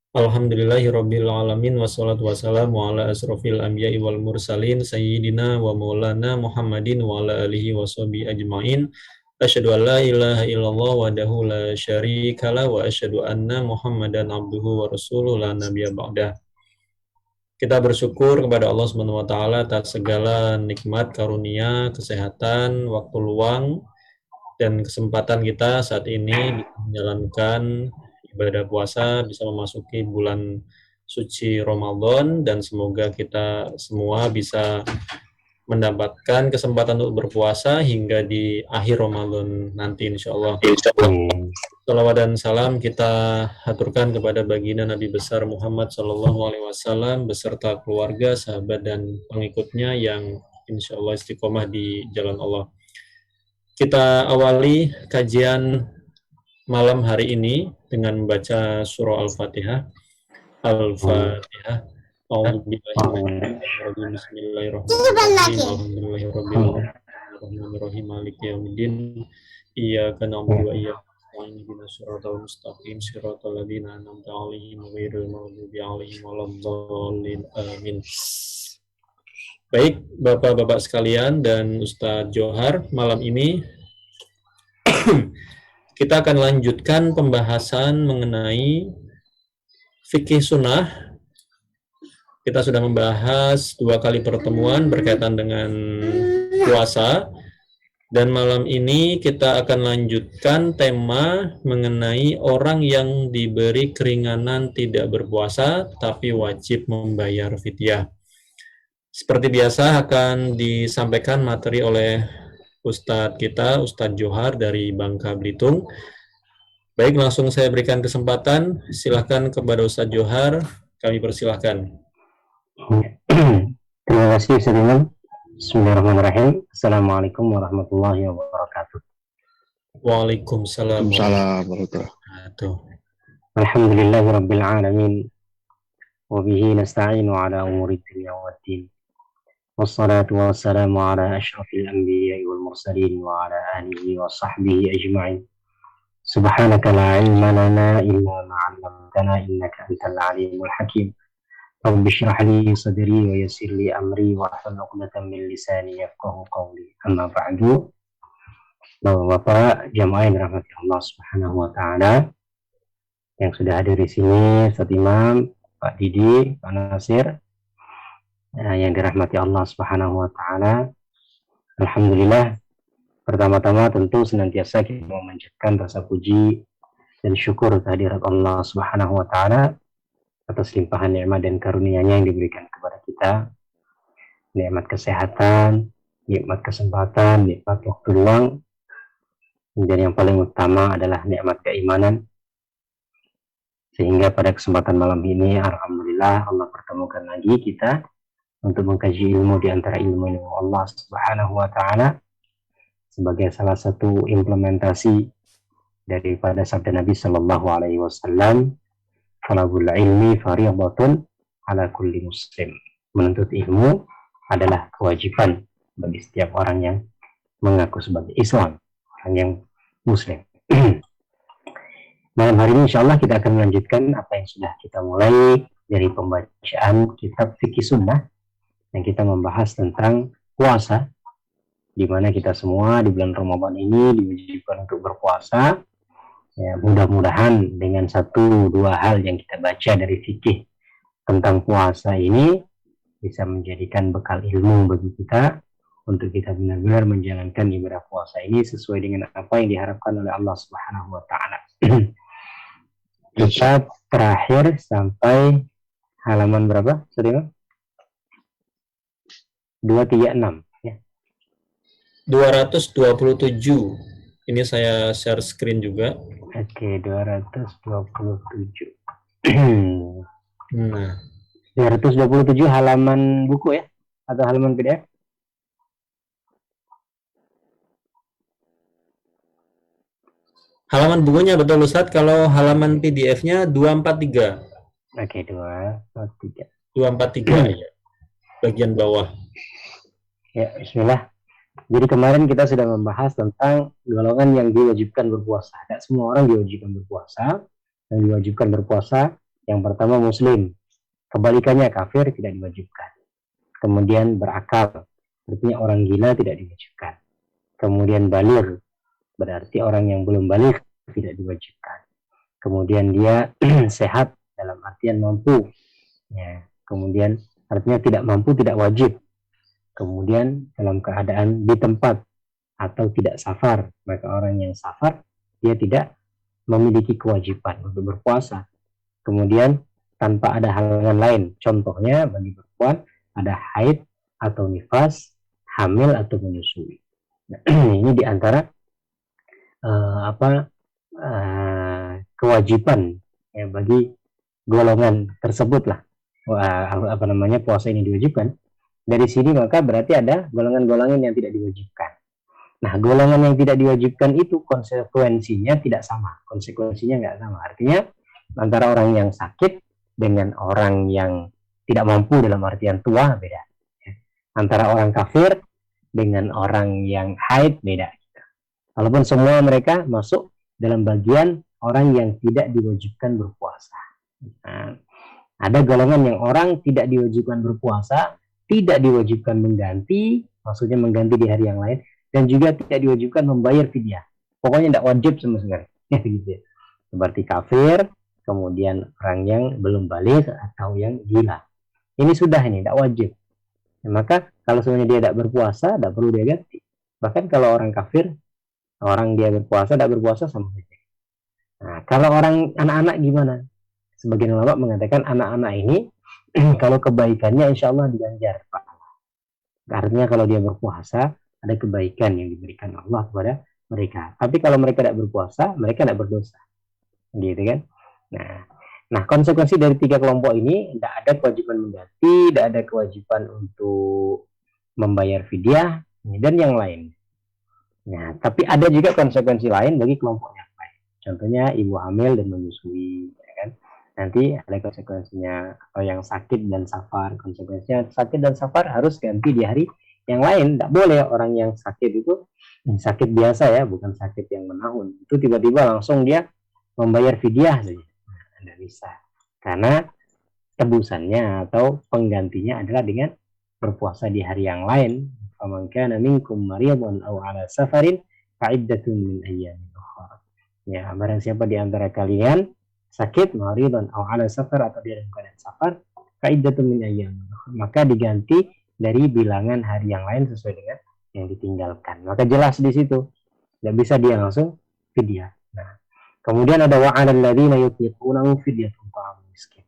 Alhamdulillahirabbil alamin wassalatu wassalamu ala asrofil anbiya'i wal mursalin sayyidina wa maulana Muhammadin wa ala alihi washabihi ajmain. Asyhadu an la ilaha illallah wahdahu la syarikalah wa asyhadu anna Muhammadan abduhu wa rasuluh la nabiyya ba'dah. Kita bersyukur kepada Allah Subhanahu wa taala atas segala nikmat karunia, kesehatan, waktu luang dan kesempatan kita saat ini bisa menjalankan ibadah puasa, bisa memasuki bulan suci Ramadan, dan semoga kita semua bisa mendapatkan kesempatan untuk berpuasa hingga di akhir Ramadan nanti insya Allah. Salawat dan salam kita haturkan kepada baginda Nabi besar Muhammad Sallallahu Alaihi Wasallam beserta keluarga, sahabat dan pengikutnya yang insya Allah istiqomah di jalan Allah. Kita awali kajian malam hari ini dengan membaca surah Al-Fatihah. Al-Fatihah. Bismillahirrahmanirrahim. Alhamdulillahirrahmanirrahim. Maliki yaumiddin. Iyyaka na'budu wa iyyaka nasta'in. Ihdinas siratal mustaqim. Siratal ladzina an'amta 'alaihim ghairil maghdubi 'alaihim waladdallin. Amin. Baik, Bapak-bapak sekalian dan Ustadz Johar, malam ini kita akan lanjutkan pembahasan mengenai fikih sunnah. Kita sudah membahas 2 kali pertemuan berkaitan dengan puasa, dan malam ini kita akan lanjutkan tema mengenai orang yang diberi keringanan tidak berpuasa tapi wajib membayar fidyah. Seperti biasa akan disampaikan materi oleh Ustadz kita, Ustadz Johar dari Bangka Belitung. Baik, langsung saya berikan kesempatan. Silakan kepada Ustadz Johar, kami persilahkan. Terima kasih Ustaz Imam. Bismillahirrahmanirrahim. Assalamualaikum warahmatullahi wabarakatuh. Waalaikumsalam warahmatullahi wabarakatuh. Alhamdulillahirabbil alamin. Wa bihi nasta'inu ala umuri dunya waddin. Wassalatu wassalamu ala asyrafil anbiya'i wal mursalin wa ala alihi wa sahbihi ajma'in. Subhanaka la ilma lana illa ma 'allamtana innaka antal alimul hakim. Rabbi shrah li sadri wa yassir li amri wa hlul 'uqdatam min lisani yafqahu qawli. Amma ba'du. Bapak-bapak jamaah yang dirahmati Allah Subhanahu wa taala yang sudah hadir di sini, Ustaz Imam, Pak Didi, Pak Nasir, yang dirahmati Allah Subhanahu wa taala. Alhamdulillah, pertama-tama tentu senantiasa kita memanjatkan rasa puji dan syukur kehadirat Allah Subhanahu wa taala atas limpahan nikmat dan karunia-Nya yang diberikan kepada kita. Nikmat kesehatan, nikmat kesempatan, nikmat waktu luang, dan yang paling utama adalah nikmat keimanan. Sehingga pada kesempatan malam ini, alhamdulillah Allah pertemukan lagi kita untuk mengkaji ilmu di antara ilmu Allah Subhanahu wa taala sebagai salah satu implementasi daripada sabda Nabi sallallahu alaihi wasallam, "Talabul ilmi fardhatun ala kulli muslim." Menuntut ilmu adalah kewajiban bagi setiap orang yang mengaku sebagai Islam, orang yang muslim. Malam hari ini insyaallah kita akan melanjutkan apa yang sudah kita mulai dari pembacaan kitab Fikih Sunnah yang kita membahas tentang puasa, di mana kita semua di bulan Ramadan ini diwajibkan untuk berpuasa. Ya, mudah-mudahan dengan 1-2 hal yang kita baca dari fikih tentang puasa ini bisa menjadikan bekal ilmu bagi kita untuk kita benar-benar menjalankan ibadah puasa ini sesuai dengan apa yang diharapkan oleh Allah Subhanahu wa taala. Kita terakhir sampai halaman berapa? Sudah? 236 ya. 227. Ini saya share screen juga. Oke, 227. Nah, 227 halaman buku ya? Atau halaman PDF? halaman bukunya betul Ustadz, kalau halaman PDF-nya 243. Oke, 243. 243 ya. Bagian bawah. Ya, bismillah. Jadi kemarin kita sudah membahas tentang golongan yang diwajibkan berpuasa. Tidak semua orang diwajibkan berpuasa. Yang diwajibkan berpuasa Yang pertama muslim, kebalikannya kafir tidak diwajibkan. Kemudian berakal, artinya orang gila tidak diwajibkan. Kemudian baligh, berarti orang yang belum baligh tidak diwajibkan. Kemudian dia sehat dalam artian mampu, ya. Kemudian artinya tidak mampu tidak wajib. Kemudian dalam keadaan di tempat atau tidak safar, maka orang yang safar dia tidak memiliki kewajiban untuk berpuasa. Kemudian tanpa ada halangan lain, contohnya bagi perempuan ada haid atau nifas, hamil atau menyusui. Nah, ini diantara kewajiban ya, bagi golongan tersebut lah. Puasa ini diwajibkan. Dari sini maka berarti ada golongan-golongan yang tidak diwajibkan. Nah, golongan yang tidak diwajibkan itu konsekuensinya tidak sama. Konsekuensinya nggak sama. Artinya antara orang yang sakit dengan orang yang tidak mampu dalam artian tua beda. Antara orang kafir dengan orang yang haid beda. Walaupun semua mereka masuk dalam bagian orang yang tidak diwajibkan berpuasa. Nah, ada golongan yang orang tidak diwajibkan berpuasa, tidak diwajibkan mengganti, maksudnya mengganti di hari yang lain, dan juga tidak diwajibkan membayar fidyah. Pokoknya tidak wajib sama sekali. Gitu. Seperti kafir, kemudian orang yang belum baligh atau yang gila. Ini sudah ini, tidak wajib. Nah, maka kalau semuanya dia tidak berpuasa, tidak perlu dia ganti. Bahkan kalau orang kafir, orang dia berpuasa, tidak berpuasa sama saja. Nah, kalau orang anak-anak gimana? Sebagian ulama mengatakan anak-anak ini kalau kebaikannya insya Allah diganjar. Artinya kalau dia berpuasa ada kebaikan yang diberikan Allah kepada mereka. Tapi kalau mereka tidak berpuasa, mereka tidak berdosa. Gitu kan? Nah, konsekuensi dari tiga kelompok ini tidak ada kewajiban mengganti, tidak ada kewajiban untuk membayar fidyah dan yang lain. Nah, tapi ada juga konsekuensi lain bagi kelompok yang lain. Contohnya ibu hamil dan menyusui, ya kan? Nanti ada konsekuensinya. Atau yang sakit dan safar, konsekuensinya sakit dan safar harus ganti di hari yang lain. Tidak boleh orang yang sakit itu sakit biasa ya, bukan sakit yang menahun. Itu tiba-tiba langsung dia membayar fidyah saja. Tidak bisa. Karena tebusannya atau penggantinya adalah dengan berpuasa di hari yang lain. Faman kana minkum maridan aw ala safarin fa'iddatun min ayyamin ukhra. Ya, barang siapa di antara kalian sakit maridan aw ala safar atau dia dalam keadaan safar, fa'iddatun min ayyamin ukhra, maka diganti dari bilangan hari yang lain sesuai dengan yang ditinggalkan. Maka jelas di situ. Tidak bisa dia langsung fidyah. Nah, kemudian ada wa'alal ladzina yutiqunahu fidyatun ta'am miskin.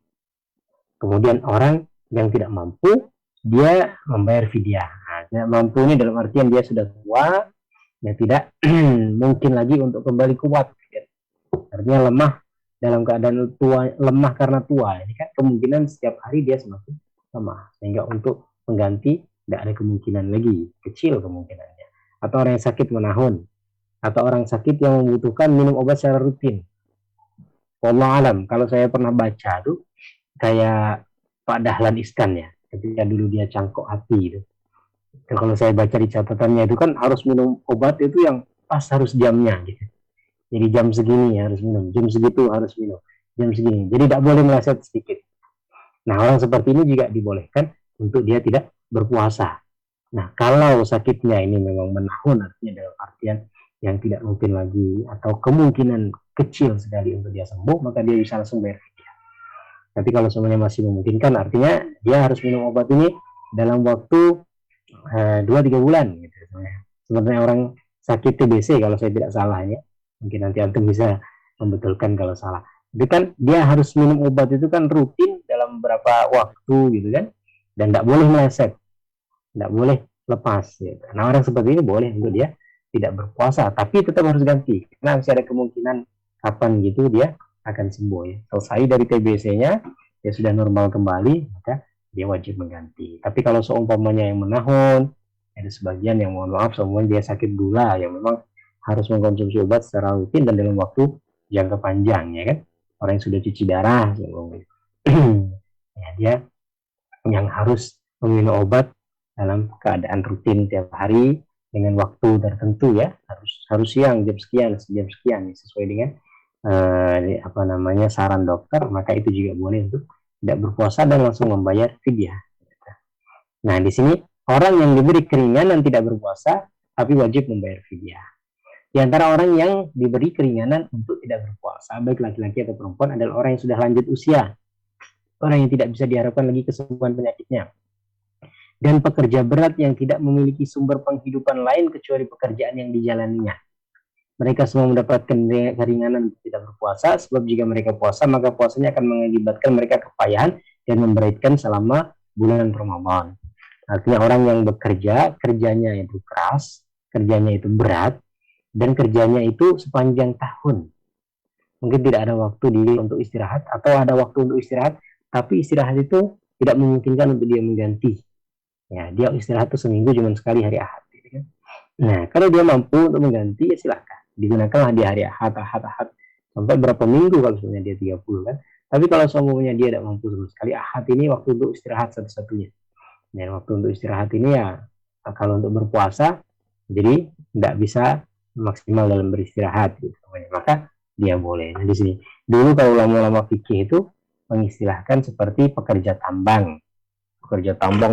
Kemudian orang yang tidak mampu dia membayar fidyah. Nah, tidak mampu ini dalam artian dia sudah tua, dia tidak mungkin lagi untuk kembali kuat. Artinya lemah dalam keadaan tua, lemah karena tua. Ini kan kemungkinan setiap hari dia semakin lemah, sehingga untuk mengganti tidak ada kemungkinan lagi, kecil kemungkinannya. Atau orang yang sakit menahun, atau orang sakit yang membutuhkan minum obat secara rutin. Wallahu alam, kalau saya pernah baca tuh kayak Pak Dahlan Iskan ya, ketika dulu dia cangkok hati itu. Dan kalau saya baca di catatannya itu kan harus minum obat itu yang pas harus jamnya gitu. Jadi jam segini ya harus minum, jam segitu harus minum, jam segini. Jadi tidak boleh meleset sedikit. Nah, orang seperti ini juga dibolehkan untuk dia tidak berpuasa. Nah, kalau sakitnya ini memang menahun, artinya dalam artian yang tidak mungkin lagi atau kemungkinan kecil sekali untuk dia sembuh, maka dia bisa langsung bayar fidyah. Tapi kalau semuanya masih memungkinkan, artinya dia harus minum obat ini dalam waktu 2-3 bulan gitu. Sebenarnya orang sakit TBC kalau saya tidak salah ya, mungkin nanti antum bisa membetulkan kalau salah. Jadi kan dia harus minum obat itu kan rutin dalam beberapa waktu gitu kan, dan tidak boleh meleset, tidak boleh lepas gitu. Nah, orang seperti ini boleh untuk dia tidak berpuasa, tapi tetap harus ganti karena masih ada kemungkinan kapan gitu dia akan sembuh ya. Selesai dari TBC-nya, dia sudah normal kembali, maka dia wajib mengganti. Tapi kalau seumpamanya yang menahun, ada sebagian yang mohon maaf semuanya dia sakit gula yang memang harus mengkonsumsi obat secara rutin dan dalam waktu jangka panjang ya kan. Orang yang sudah cuci darah ya, dia yang harus meminum obat dalam keadaan rutin tiap hari dengan waktu tertentu ya, harus siang jam sekian sesuai dengan saran dokter, maka itu juga boleh untuk tidak berpuasa dan langsung membayar fidyah. Nah, di sini orang yang diberi keringanan tidak berpuasa tapi wajib membayar fidyah. Di antara orang yang diberi keringanan untuk tidak berpuasa, baik laki-laki atau perempuan, adalah orang yang sudah lanjut usia, orang yang tidak bisa diharapkan lagi kesembuhan penyakitnya, dan pekerja berat yang tidak memiliki sumber penghidupan lain kecuali pekerjaan yang dijalaninya. Mereka semua mendapatkan keringanan untuk tidak berpuasa, sebab jika mereka puasa, maka puasanya akan mengakibatkan mereka kepayahan dan memberatkan selama bulan Ramadan. Artinya orang yang bekerja, kerjanya itu keras, kerjanya itu berat, dan kerjanya itu sepanjang tahun. Mungkin tidak ada waktu dia untuk istirahat, atau ada waktu untuk istirahat, tapi istirahat itu tidak memungkinkan untuk dia mengganti. Ya, dia istirahat itu seminggu cuma sekali hari Ahad. Gitu kan. Nah, kalau dia mampu untuk mengganti, ya silahkan. Digunakanlah di hari Ahad, sampai berapa minggu kalau misalnya dia 30 kan. Tapi kalau semuanya dia tidak mampu sama sekali, Ahad ini waktu untuk istirahat satu-satunya. Dan waktu untuk istirahat ini ya, kalau untuk berpuasa, jadi tidak bisa maksimal dalam beristirahat gitu. Maka dia boleh. Nah, di sini dulu kalau ulama-ulama fikih itu mengistilahkan seperti pekerja tambang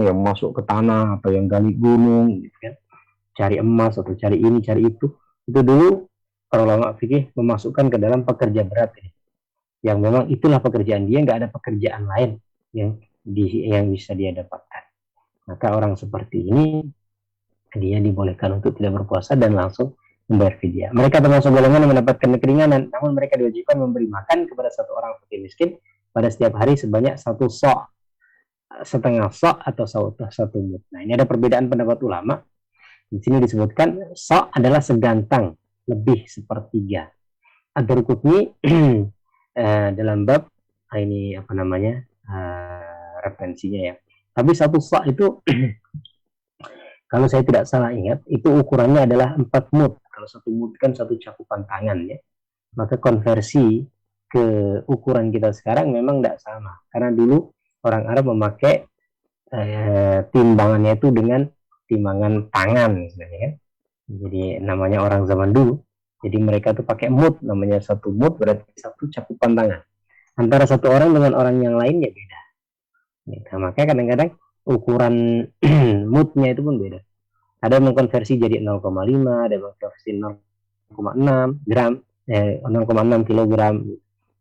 yang masuk ke tanah atau yang gali gunung gitu kan, cari emas atau cari ini cari itu dulu para ulama fikih memasukkan ke dalam pekerja berat ini, yang memang itulah pekerjaan dia, nggak ada pekerjaan lain yang bisa dia dapatkan. Maka orang seperti ini dia dibolehkan untuk tidak berpuasa dan langsung membayar fidyah. Mereka termasuk golongan yang mendapatkan keringanan, namun mereka diwajibkan memberi makan kepada satu orang fakir miskin pada setiap hari sebanyak 1 sok, setengah sok atau satu mud. Nah, ini ada perbedaan pendapat ulama. Di sini disebutkan sok adalah segantang, lebih sepertiga. Ad-Darqutni dalam bab ini referensinya ya. Tapi 1 sok itu kalau saya tidak salah ingat, itu ukurannya adalah 4 mud. Kalau 1 mud kan 1 cakupan tangan ya. Maka konversi ke ukuran kita sekarang memang tidak sama. Karena dulu orang Arab memakai timbangannya itu dengan timbangan tangan misalnya kan. Jadi namanya orang zaman dulu. Jadi mereka tuh pakai mud, namanya 1 mud berarti 1 cakupan tangan. Antara satu orang dengan orang yang lainnya beda. Nah, makanya kadang-kadang ukuran mudnya itu pun beda. Ada yang mengkonversi jadi 0,5, ada yang mengkonversi 0,6 gram, 0,6 kilogram,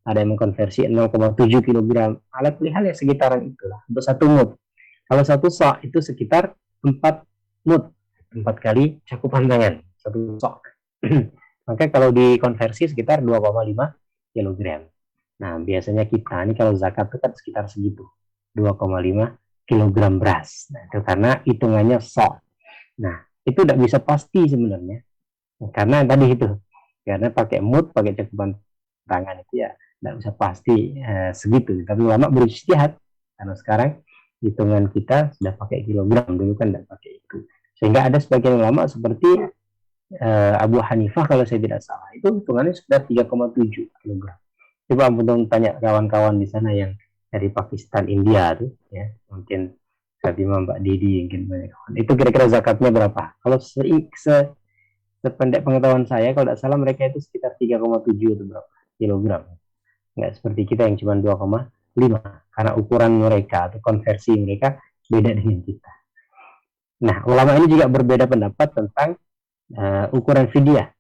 ada yang mengkonversi 0,7 kilogram. Alat hal ya sekitaran itulah untuk 1 mud. Kalau 1 sok itu sekitar 4 mud, 4 kali cakupan tangan 1 sok. Maka kalau dikonversi sekitar 2,5 kilogram. Nah, biasanya kita ini kalau zakat itu kan sekitar segitu, 2,5 kilogram beras. Nah, itu karena hitungannya sok. Nah, itu tidak bisa pasti sebenarnya. Karena tadi itu, karena pakai mud, pakai cakupan tangan itu ya tidak bisa pasti segitu. Tapi ulama berijtihad karena sekarang hitungan kita sudah pakai kilogram, dulu kan tidak pakai itu. Sehingga ada sebagian ulama seperti Abu Hanifah kalau saya tidak salah, itu hitungannya sudah 3,7 kilogram. Coba ampun tanya kawan-kawan di sana yang dari Pakistan, India tuh ya, mungkin Fatimah, Mbak Didi, mungkin banyak kawan. Itu kira-kira zakatnya berapa? Kalau sependek pengetahuan saya, kalau tidak salah mereka itu sekitar 3,7 atau berapa kilogram. Nggak seperti kita yang cuma 2,5, karena ukuran mereka atau konversi mereka beda dengan kita. Nah, ulama ini juga berbeda pendapat tentang ukuran fidyah.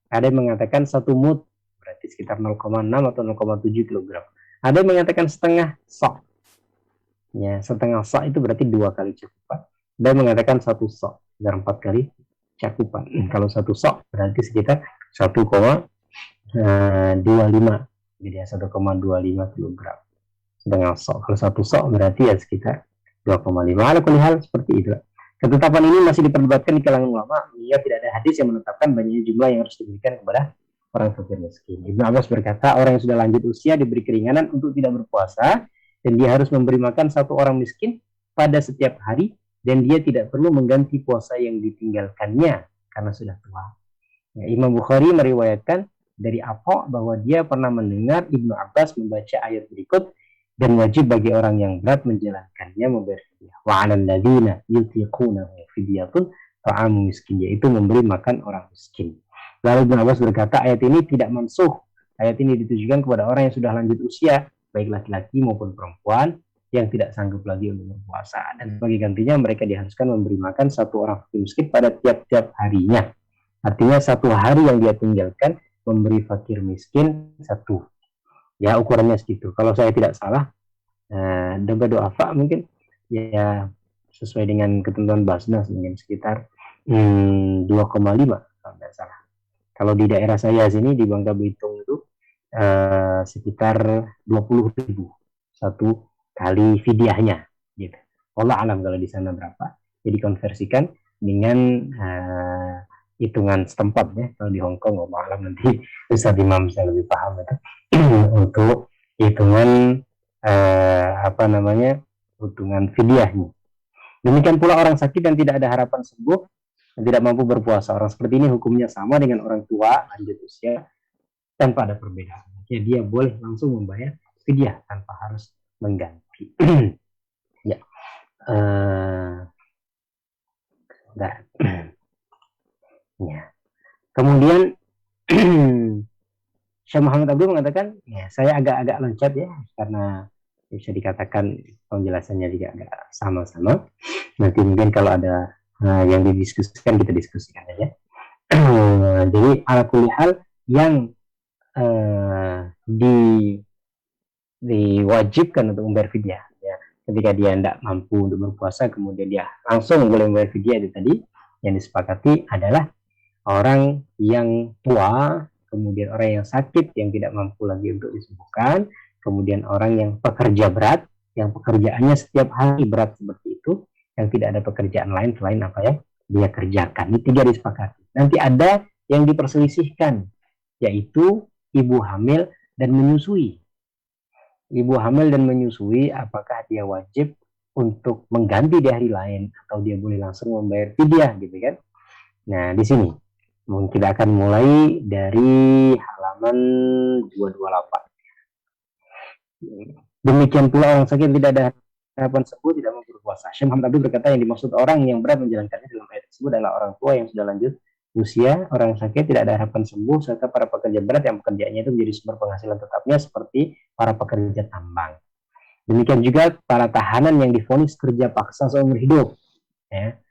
Ada yang mengatakan 1 mud berarti sekitar 0,6 atau 0,7 kilogram. Ada yang mengatakan setengah sok. Ya, setengah sok itu berarti 2 kali cakupan. Ada yang mengatakan 1 sok, sekitar 4 kali cakupan. Kalau 1 sok berarti sekitar 1,25. Jadi 1,25 kilogram. Setengah sok. Kalau 1 sok berarti ya sekitar 2,5. Ada hal seperti itu. Ketetapan ini masih diperdebatkan di kalangan ulama. Ya, tidak ada hadis yang menetapkan banyaknya jumlah yang harus diberikan kepada orang fakir miskin. Ibnu Abbas berkata, orang yang sudah lanjut usia diberi keringanan untuk tidak berpuasa, dan dia harus memberi makan 1 orang miskin pada setiap hari, dan dia tidak perlu mengganti puasa yang ditinggalkannya karena sudah tua. Ya, Imam Bukhari meriwayatkan dari Atha bahwa dia pernah mendengar Ibnu Abbas membaca ayat berikut, dan wajib bagi orang yang berat menjalankannya membayar fidyah. Wa 'alal ladzina yutiqunahu fidyatun ta'amu miskin, yaitu memberi makan orang miskin. Lalu Ibnu Abbas berkata, ayat ini tidak mansuh Ayat ini ditujukan kepada orang yang sudah lanjut usia, baik laki-laki maupun perempuan, yang tidak sanggup lagi untuk berpuasa. Dan sebagai gantinya mereka diharuskan memberi makan satu orang fakir miskin pada tiap-tiap harinya. Artinya satu hari yang dia tinggalkan memberi fakir miskin satu. Ya ukurannya segitu. Kalau saya tidak salah, doa mungkin ya sesuai dengan ketentuan Basnas mungkin sekitar 2,5 kalau tidak salah. Kalau di daerah saya sini di Bangka Belitung itu sekitar 20.000 satu kali fidyahnya gitu. Allah alam kalau di sana berapa. Jadi konversikan dengan hitungan setempat ya. Kalau di Hong Kong Allah alam nanti Ustaz Imam bisa lebih paham itu untuk hitungan hitungan fidyahnya. Demikian pula orang sakit dan tidak ada harapan sembuh dan tidak mampu berpuasa. Orang seperti ini hukumnya sama dengan orang tua lanjut usia tanpa ada perbedaan. Jadi dia boleh langsung membayar fidyah tanpa harus mengganti. Ya. Ya. Kemudian Syekh Muhammad Abdul mengatakan, ya saya agak-agak loncat ya karena bisa dikatakan penjelasannya juga agak sama-sama. Nanti mungkin kalau ada yang didiskusikan kita diskusikan aja. Jadi ala kulli hal yang diwajibkan untuk membayar fidyah ya. Ketika dia tidak mampu untuk berpuasa kemudian dia langsung boleh membayar fidyah itu tadi yang disepakati adalah orang yang tua, kemudian orang yang sakit yang tidak mampu lagi untuk disembuhkan, kemudian orang yang pekerja berat yang pekerjaannya setiap hari berat seperti itu, yang tidak ada pekerjaan lain selain apa yang dia kerjakan. Ini tiga disepakati. Nanti ada yang diperselisihkan, yaitu ibu hamil dan menyusui. Ibu hamil dan menyusui, apakah dia wajib untuk mengganti di hari lain atau dia boleh langsung membayar fidyah gitu kan? Nah, di sini mungkin kita akan mulai dari halaman 228. Demikian pula orang sakit tidak ada harapan sembuh tidak mau berpuasa. Syekh Muhammad Abdul berkata yang dimaksud orang yang berat menjalankannya dalam ayat tersebut adalah orang tua yang sudah lanjut usia, orang sakit tidak ada harapan sembuh, serta para pekerja berat yang pekerjaannya itu menjadi sumber penghasilan tetapnya seperti para pekerja tambang. Demikian juga para tahanan yang divonis kerja paksa seumur hidup. Ya.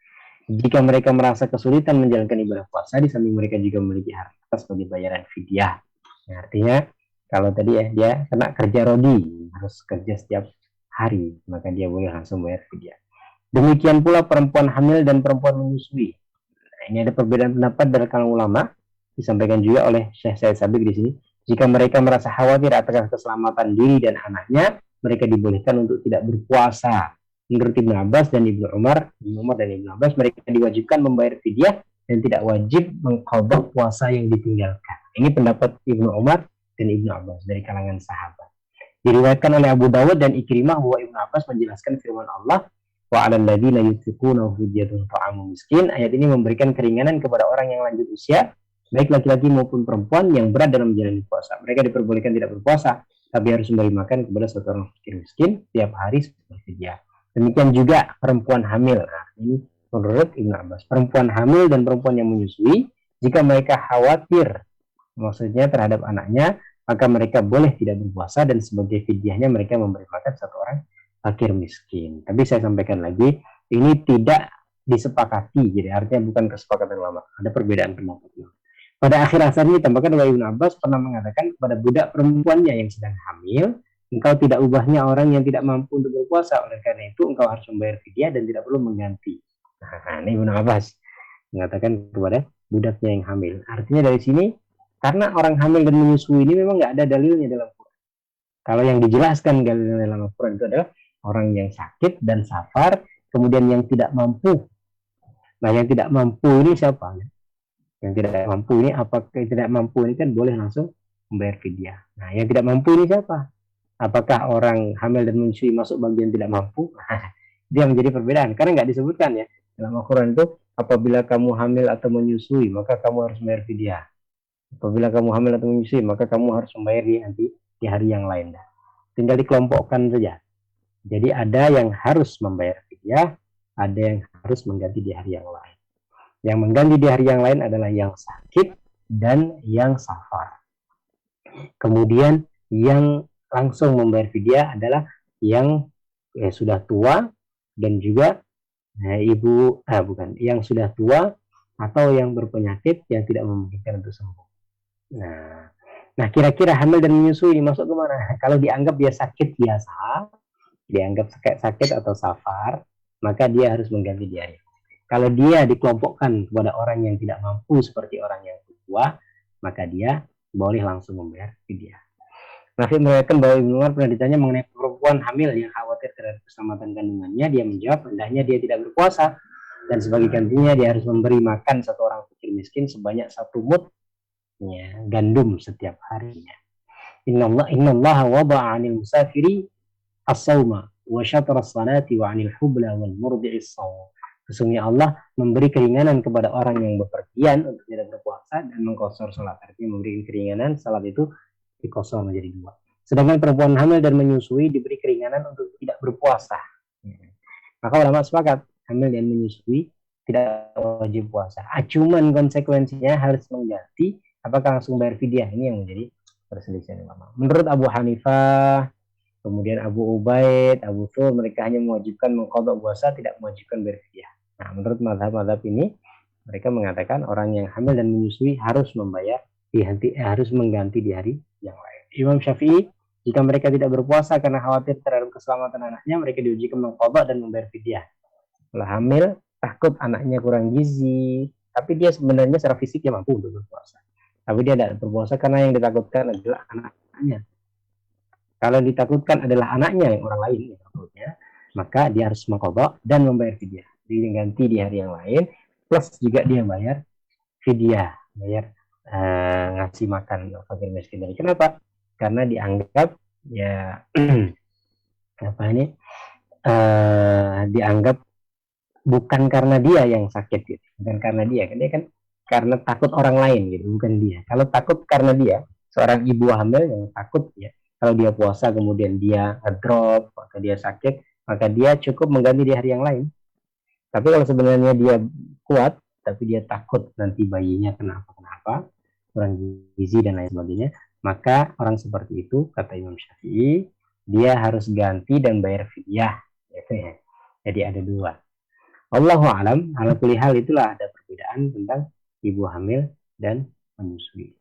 Jika mereka merasa kesulitan menjalankan ibadah puasa, di samping mereka juga memiliki harta sebagai bayaran fidyah. Nah, artinya kalau tadi ya dia kena kerja rodi, harus kerja setiap hari, maka dia boleh langsung bayar fidyah. Demikian pula perempuan hamil dan perempuan menyusui. Nah, ini ada perbedaan pendapat dari kalangan ulama, disampaikan juga oleh Syekh Said Sabiq di sini. Jika mereka merasa khawatir atas keselamatan diri dan anaknya, mereka dibolehkan untuk tidak berpuasa. Menurut Ibnu Abbas dan Ibnu Umar dan Ibnu Abbas, mereka diwajibkan membayar fidyah dan tidak wajib mengqadha puasa yang ditinggalkan. Ini pendapat Ibnu Umar dan Ibnu Abbas dari kalangan sahabat. Diriwayatkan oleh Abu Dawud dan Ikrimah bahwa Ibnu Abbas menjelaskan firman Allah, wa 'alal ladzina yutiquna fidyatun ta'amu miskin. Ayat ini memberikan keringanan kepada orang yang lanjut usia, baik laki-laki maupun perempuan yang berat dalam menjalani puasa. Mereka diperbolehkan tidak berpuasa, tapi harus memberi makan kepada satu orang fakir miskin tiap hari seperti dia. Demikian juga perempuan hamil. Nah, ini menurut Ibnu Abbas, perempuan hamil dan perempuan yang menyusui, jika mereka khawatir, maksudnya terhadap anaknya, maka mereka boleh tidak berpuasa dan sebagai fidyahnya mereka memberi makan satu orang fakir miskin. Tapi saya sampaikan lagi, ini tidak disepakati, jadi artinya bukan kesepakatan ulama. Ada perbedaan pendapat. Pada akhir asarnya ditambahkan oleh Ibnu Abbas pernah mengatakan kepada budak perempuannya yang sedang hamil, engkau tidak ubahnya orang yang tidak mampu untuk berpuasa. Oleh karena itu engkau harus membayar fidyah dan tidak perlu mengganti. Nah, ini Ibnu Abbas mengatakan kepada budaknya yang hamil. Artinya dari sini, karena orang hamil dan menyusui ini memang nggak ada dalilnya dalam Quran. Kalau yang dijelaskan dalam Quran itu adalah orang yang sakit dan safar, kemudian yang tidak mampu. Nah, yang tidak mampu ini siapa? Yang tidak mampu ini, apakah tidak mampu ini kan boleh langsung membayar fidyah. Nah, yang tidak mampu ini siapa? Apakah orang hamil dan menyusui masuk bagian tidak mampu? Dia menjadi perbedaan karena nggak disebutkan ya dalam Al-Quran itu, apabila kamu hamil atau menyusui maka kamu harus membayar fidyah. Apabila kamu hamil atau menyusui maka kamu harus membayar di hari yang lain. Tinggal dikelompokkan saja. Jadi ada yang harus membayar fidyah, ada yang harus mengganti di hari yang lain. Yang mengganti di hari yang lain adalah yang sakit dan yang safar. Kemudian yang langsung membayar fidyah adalah yang sudah tua dan juga bukan, yang sudah tua atau yang berpenyakit yang tidak memungkinkan untuk sembuh. Nah, nah kira-kira hamil dan menyusui masuk ke mana? Kalau dianggap dia sakit biasa, dianggap sakit atau safar, maka dia harus mengganti diare. Kalau dia dikelompokkan kepada orang yang tidak mampu seperti orang yang tua, maka dia boleh langsung membayar fidyah. Nafi meriwayatkan bahwa Ibnu Umar pernah ditanya mengenai perempuan hamil yang khawatir terhadap keselamatan kandungannya. Dia menjawab, hendaknya dia tidak berpuasa dan sebagai gantinya dia harus memberi makan satu orang fakir miskin sebanyak 1 mud gandum setiap harinya. Innallaha wada'a 'anil musafiri as-sauma wa syatara as-salati wa 'anil hubla wal murdi'is shaum. Sesungguhnya Allah memberi keringanan kepada orang yang bepergian untuk tidak berpuasa dan mengqashar salat. Artinya memberi keringanan, salat itu dikosor menjadi 2. Sedangkan perempuan hamil dan menyusui diberi keringanan untuk tidak berpuasa. Maka ulama sepakat hamil dan menyusui tidak wajib puasa. Cuman konsekuensinya harus mengganti, apakah langsung bayar fidyah, ini yang menjadi perselisihan ulama. Menurut Abu Hanifah, kemudian Abu Ubaid, Abu Thur, mereka hanya mewajibkan mengqadha puasa, tidak mewajibkan bayar fidyah. Nah, menurut mazhab-mazhab ini, mereka mengatakan orang yang hamil dan menyusui harus membayar harus mengganti di hari yang lain. Imam Syafi'i, jika mereka tidak berpuasa karena khawatir terhadap keselamatan anaknya, mereka diujikan mengqadha dan membayar fidyah. Kalau hamil, takut anaknya kurang gizi, tapi dia sebenarnya secara fisik dia mampu untuk berpuasa. Tapi dia tidak berpuasa karena yang ditakutkan adalah anaknya. Kalau ditakutkan adalah anaknya yang orang lain yang takutnya, maka dia harus mengqadha dan membayar fidyah. Diganti di hari yang lain, plus juga dia bayar fidyah, bayar ngasih makan fakir miskin. Kenapa? Karena dianggap ya dianggap bukan karena dia yang sakit gitu, bukan karena dia kan karena takut orang lain gitu, bukan dia. Kalau takut karena dia, seorang ibu hamil yang takut ya, kalau dia puasa kemudian dia drop atau dia sakit, maka dia cukup mengganti di hari yang lain. Tapi kalau sebenarnya dia kuat tapi dia takut nanti bayinya kenapa, kurang gizi dan lain sebagainya, maka orang seperti itu, kata Imam Syafi'i, dia harus ganti dan bayar fidyah. Jadi ada 2. Allahu a'lam, ala kulli hal itulah ada perbedaan tentang ibu hamil dan menyusui.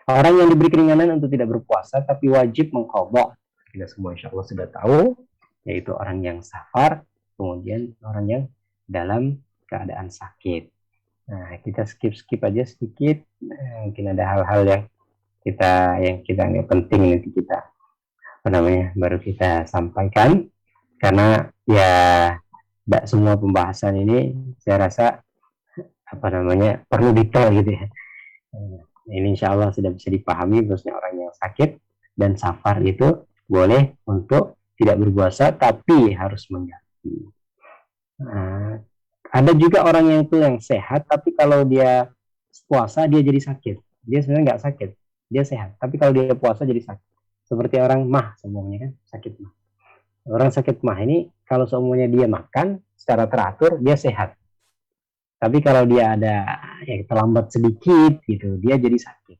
Orang yang diberi keringanan untuk tidak berpuasa tapi wajib mengqadha, kita semua insya Allah sudah tahu, yaitu orang yang safar, kemudian orang yang dalam keadaan sakit. Nah, kita skip aja sedikit. Mungkin ada hal-hal yang kita nggak penting nanti kita baru kita sampaikan, karena ya tidak semua pembahasan ini saya rasa perlu detail gitu ya. Ini insya Allah sudah bisa dipahami, maksudnya orang yang sakit dan safar itu boleh untuk tidak berpuasa tapi harus mengganti. Ada juga orang yang sehat, tapi kalau dia puasa dia jadi sakit. Dia sebenarnya nggak sakit, dia sehat. Tapi kalau dia puasa jadi sakit. Seperti orang mah semuanya kan, sakit mah. Orang sakit mah ini kalau semuanya dia makan secara teratur dia sehat. Tapi kalau dia ada terlambat sedikit gitu, dia jadi sakit.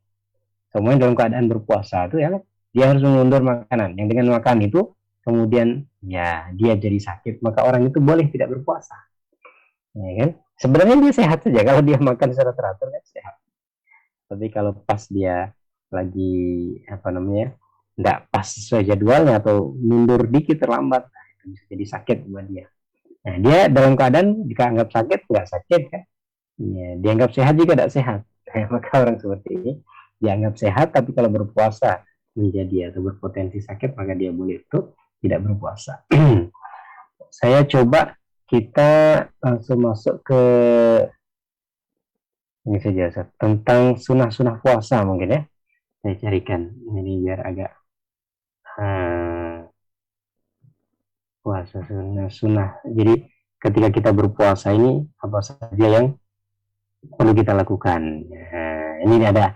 Semuanya dalam keadaan berpuasa itu ya, dia harus mengundur makanan. Yang dengan makan itu kemudian ya dia jadi sakit, maka orang itu boleh tidak berpuasa. Ya kan? Sebenarnya dia sehat saja kalau dia makan secara teratur kan sehat. Tapi kalau pas dia lagi nggak pas sesuai jadwalnya atau mundur dikit terlambat, nah, itu bisa jadi sakit buat dia. Nah, dia dalam keadaan jika anggap sakit nggak sakit kan? Ya, dianggap sehat juga tidak sehat. Nah, maka orang seperti ini dianggap sehat, tapi kalau berpuasa menjadi atau berpotensi sakit, maka dia boleh itu tidak berpuasa. Saya coba kita langsung masuk ke ini saja, tentang sunah-sunah puasa mungkin ya. Saya carikan ini biar agak puasa sunah. Jadi ketika kita berpuasa ini apa saja yang perlu kita lakukan. Ini ada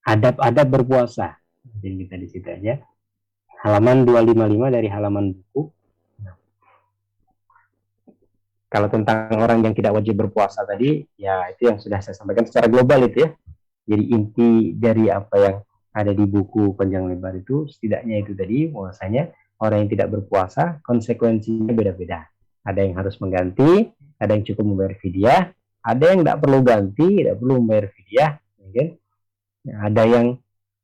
adab-adab berpuasa. Jadi kita di situ aja. Halaman 255 dari halaman buku. Kalau tentang orang yang tidak wajib berpuasa tadi, ya itu yang sudah saya sampaikan secara global itu ya. Jadi inti dari apa yang ada di buku panjang lebar itu, setidaknya itu tadi bahwasanya orang yang tidak berpuasa konsekuensinya beda-beda. Ada yang harus mengganti, ada yang cukup membayar fidyah, ada yang tidak perlu ganti, tidak perlu membayar fidyah, mungkin ada yang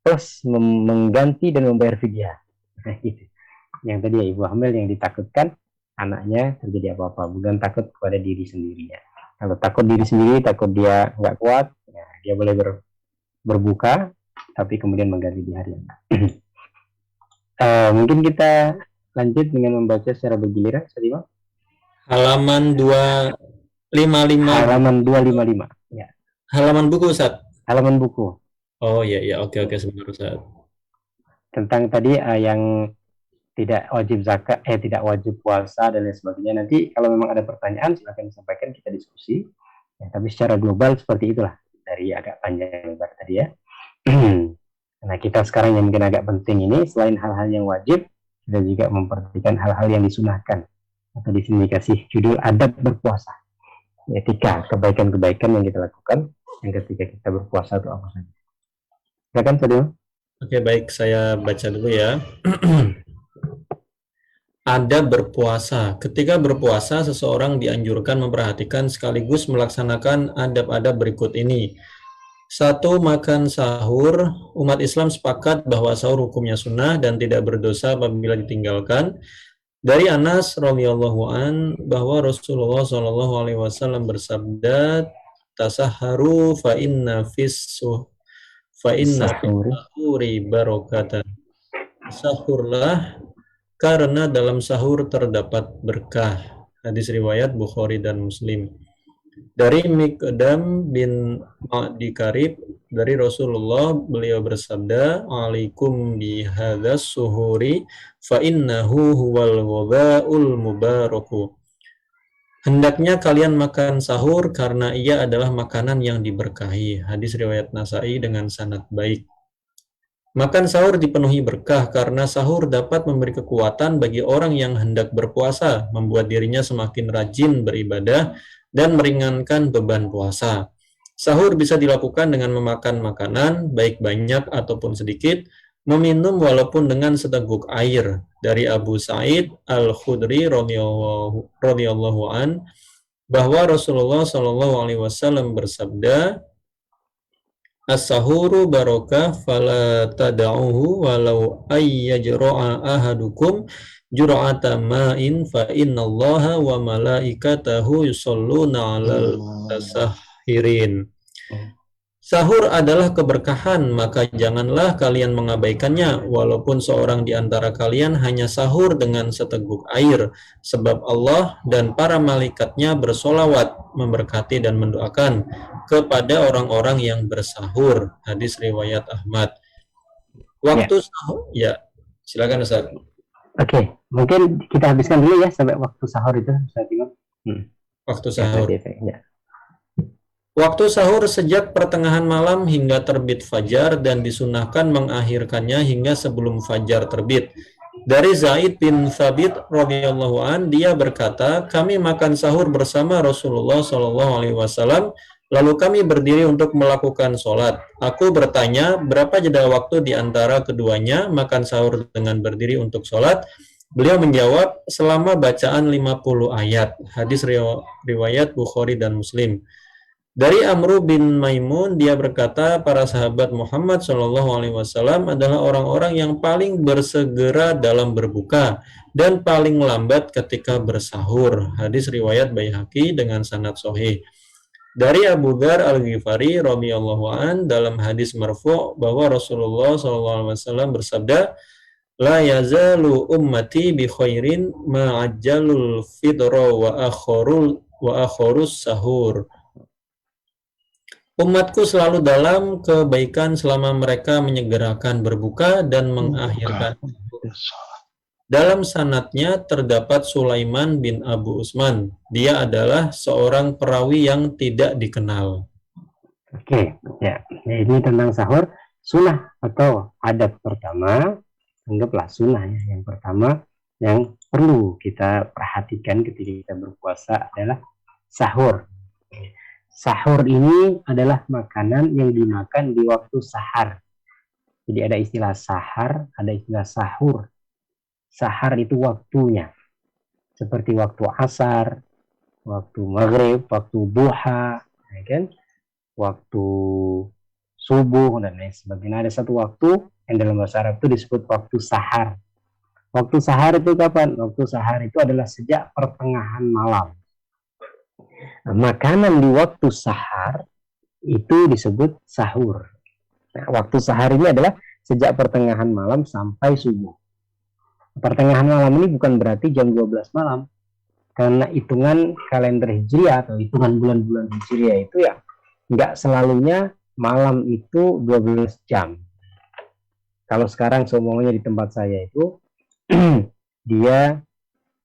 plus mengganti dan membayar fidyah. Nah, gitu. Yang tadi ya, ibu hamil yang ditakutkan anaknya terjadi apa-apa, bukan takut kepada diri sendirinya. Kalau takut diri sendiri, takut dia nggak kuat, ya, dia boleh berbuka, tapi kemudian mengganti di hari yang mungkin kita lanjut dengan membaca secara bergiliran, Sarima. Halaman 255. Halaman 255. Ya. Halaman buku, Ustaz. Halaman buku. Oh iya, iya, oke, sebentar, Ustaz. Tentang tadi yang tidak wajib zakat, tidak wajib puasa dan lain sebagainya. Nanti kalau memang ada pertanyaan silakan disampaikan, kita diskusi. Ya, tapi secara global seperti itulah, dari agak panjang lebar tadi ya. Nah, kita sekarang yang mungkin agak penting ini, selain hal-hal yang wajib, kita juga memperhatikan hal-hal yang disunahkan. Atau di sini dikasih judul adab berpuasa. Etika, kebaikan-kebaikan yang kita lakukan yang ketika kita berpuasa itu apa saja. Silakan, Sadil. Oke, baik, saya baca dulu ya. Adab berpuasa. Ketika berpuasa, seseorang dianjurkan memperhatikan sekaligus melaksanakan adab-adab berikut ini. 1. Makan sahur. Umat Islam sepakat bahwa sahur hukumnya sunnah dan tidak berdosa apabila ditinggalkan. Dari Anas radhiyallahu an bahwa Rasulullah shallallahu alaihi wasallam bersabda, "Tasaharu fa inna sahuri barokatan." Sahurlah karena dalam sahur terdapat berkah. Hadis riwayat Bukhari dan Muslim. Dari Miqdam bin Ma'di Karib, dari Rasulullah, beliau bersabda, "Alaikum bihadas suhuri fa innahu huwal waba'ul mubaraku." Hendaknya kalian makan sahur karena ia adalah makanan yang diberkahi. Hadis riwayat Nasai dengan sanad baik. Makan sahur dipenuhi berkah karena sahur dapat memberi kekuatan bagi orang yang hendak berpuasa, membuat dirinya semakin rajin beribadah dan meringankan beban puasa. Sahur bisa dilakukan dengan memakan makanan, baik banyak ataupun sedikit, meminum walaupun dengan seteguk air. Dari Abu Sa'id Al-Khudri radhiyallahu an bahwa Rasulullah shallallahu alaihi wasallam bersabda, "As-sahuru barokah fala tada'uhu walau ayyajra'a ahadukum jur'ata ma'in fa innallaha wa malaikatahu yusholluna 'alal mutasahhirin." Sahur adalah keberkahan, maka janganlah kalian mengabaikannya, walaupun seorang di antara kalian hanya sahur dengan seteguk air, sebab Allah dan para malaikatnya bersolawat, memberkati dan mendoakan kepada orang-orang yang bersahur. Hadis riwayat Ahmad. Waktu sahur, ya, silakan Ustaz. Oke, mungkin kita habiskan dulu ya sampai waktu sahur itu, Ustaz Imam. Waktu sahur. Ya. Waktu sahur sejak pertengahan malam hingga terbit fajar dan disunahkan mengakhirkannya hingga sebelum fajar terbit. Dari Zaid bin Thabit radhiyallahu an, dia berkata, "Kami makan sahur bersama Rasulullah shallallahu alaihi wasallam, lalu kami berdiri untuk melakukan sholat. Aku bertanya, berapa jeda waktu di antara keduanya, makan sahur dengan berdiri untuk sholat?" Beliau menjawab, selama bacaan 50 ayat. Hadis riwayat Bukhari dan Muslim. Dari Amru bin Maimun, dia berkata, para sahabat Muhammad SAW adalah orang-orang yang paling bersegera dalam berbuka dan paling lambat ketika bersahur. Hadis riwayat Baihaqi dengan sanad sahih. Dari Abu Dzar Al-Ghifari radhiyallahu an dalam hadis marfu' bahwa Rasulullah SAW bersabda, "La yazalu ummati bi khairin ma'ajjalul fidra wa akhurus sahur." Umatku selalu dalam kebaikan selama mereka menyegerakan berbuka dan mengakhirkan. Dalam sanadnya terdapat Sulaiman bin Abu Usman. Dia adalah seorang perawi yang tidak dikenal. Oke, ya. Ini tentang sahur, sunnah atau adab pertama, anggaplah sunnah ya. Yang pertama yang perlu kita perhatikan ketika kita berpuasa adalah sahur. Sahur ini adalah makanan yang dimakan di waktu sahar. Jadi ada istilah sahar, ada istilah sahur. Sahar itu waktunya, seperti waktu asar, waktu maghrib, waktu duha, ya kan? Waktu subuh dan lain sebagainya. Ada satu waktu yang dalam bahasa Arab itu disebut waktu sahar. Waktu sahar itu kapan? Waktu sahar itu adalah sejak pertengahan malam. Nah, makanan di waktu sahar itu disebut sahur. Nah, waktu sahar ini adalah sejak pertengahan malam sampai subuh. Pertengahan malam ini bukan berarti jam 12 malam. Karena hitungan kalender Hijriah atau hitungan bulan-bulan Hijriah itu ya nggak selalunya malam itu 12 jam. Kalau sekarang semuanya di tempat saya itu dia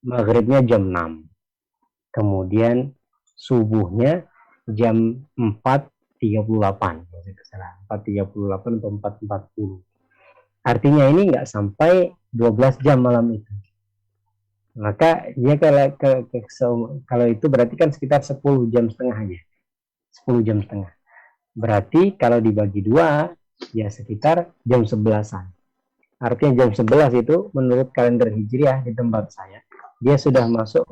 maghribnya jam 6. Kemudian subuhnya jam 4.38. 4.38 atau 4.40. Artinya ini nggak sampai 12 jam malam itu. Maka dia kalau itu berarti kan sekitar 10 jam setengah aja. 10 jam setengah. Berarti kalau dibagi 2 ya sekitar jam 11-an. Artinya jam 11 itu menurut kalender Hijriah di tempat saya, dia sudah masuk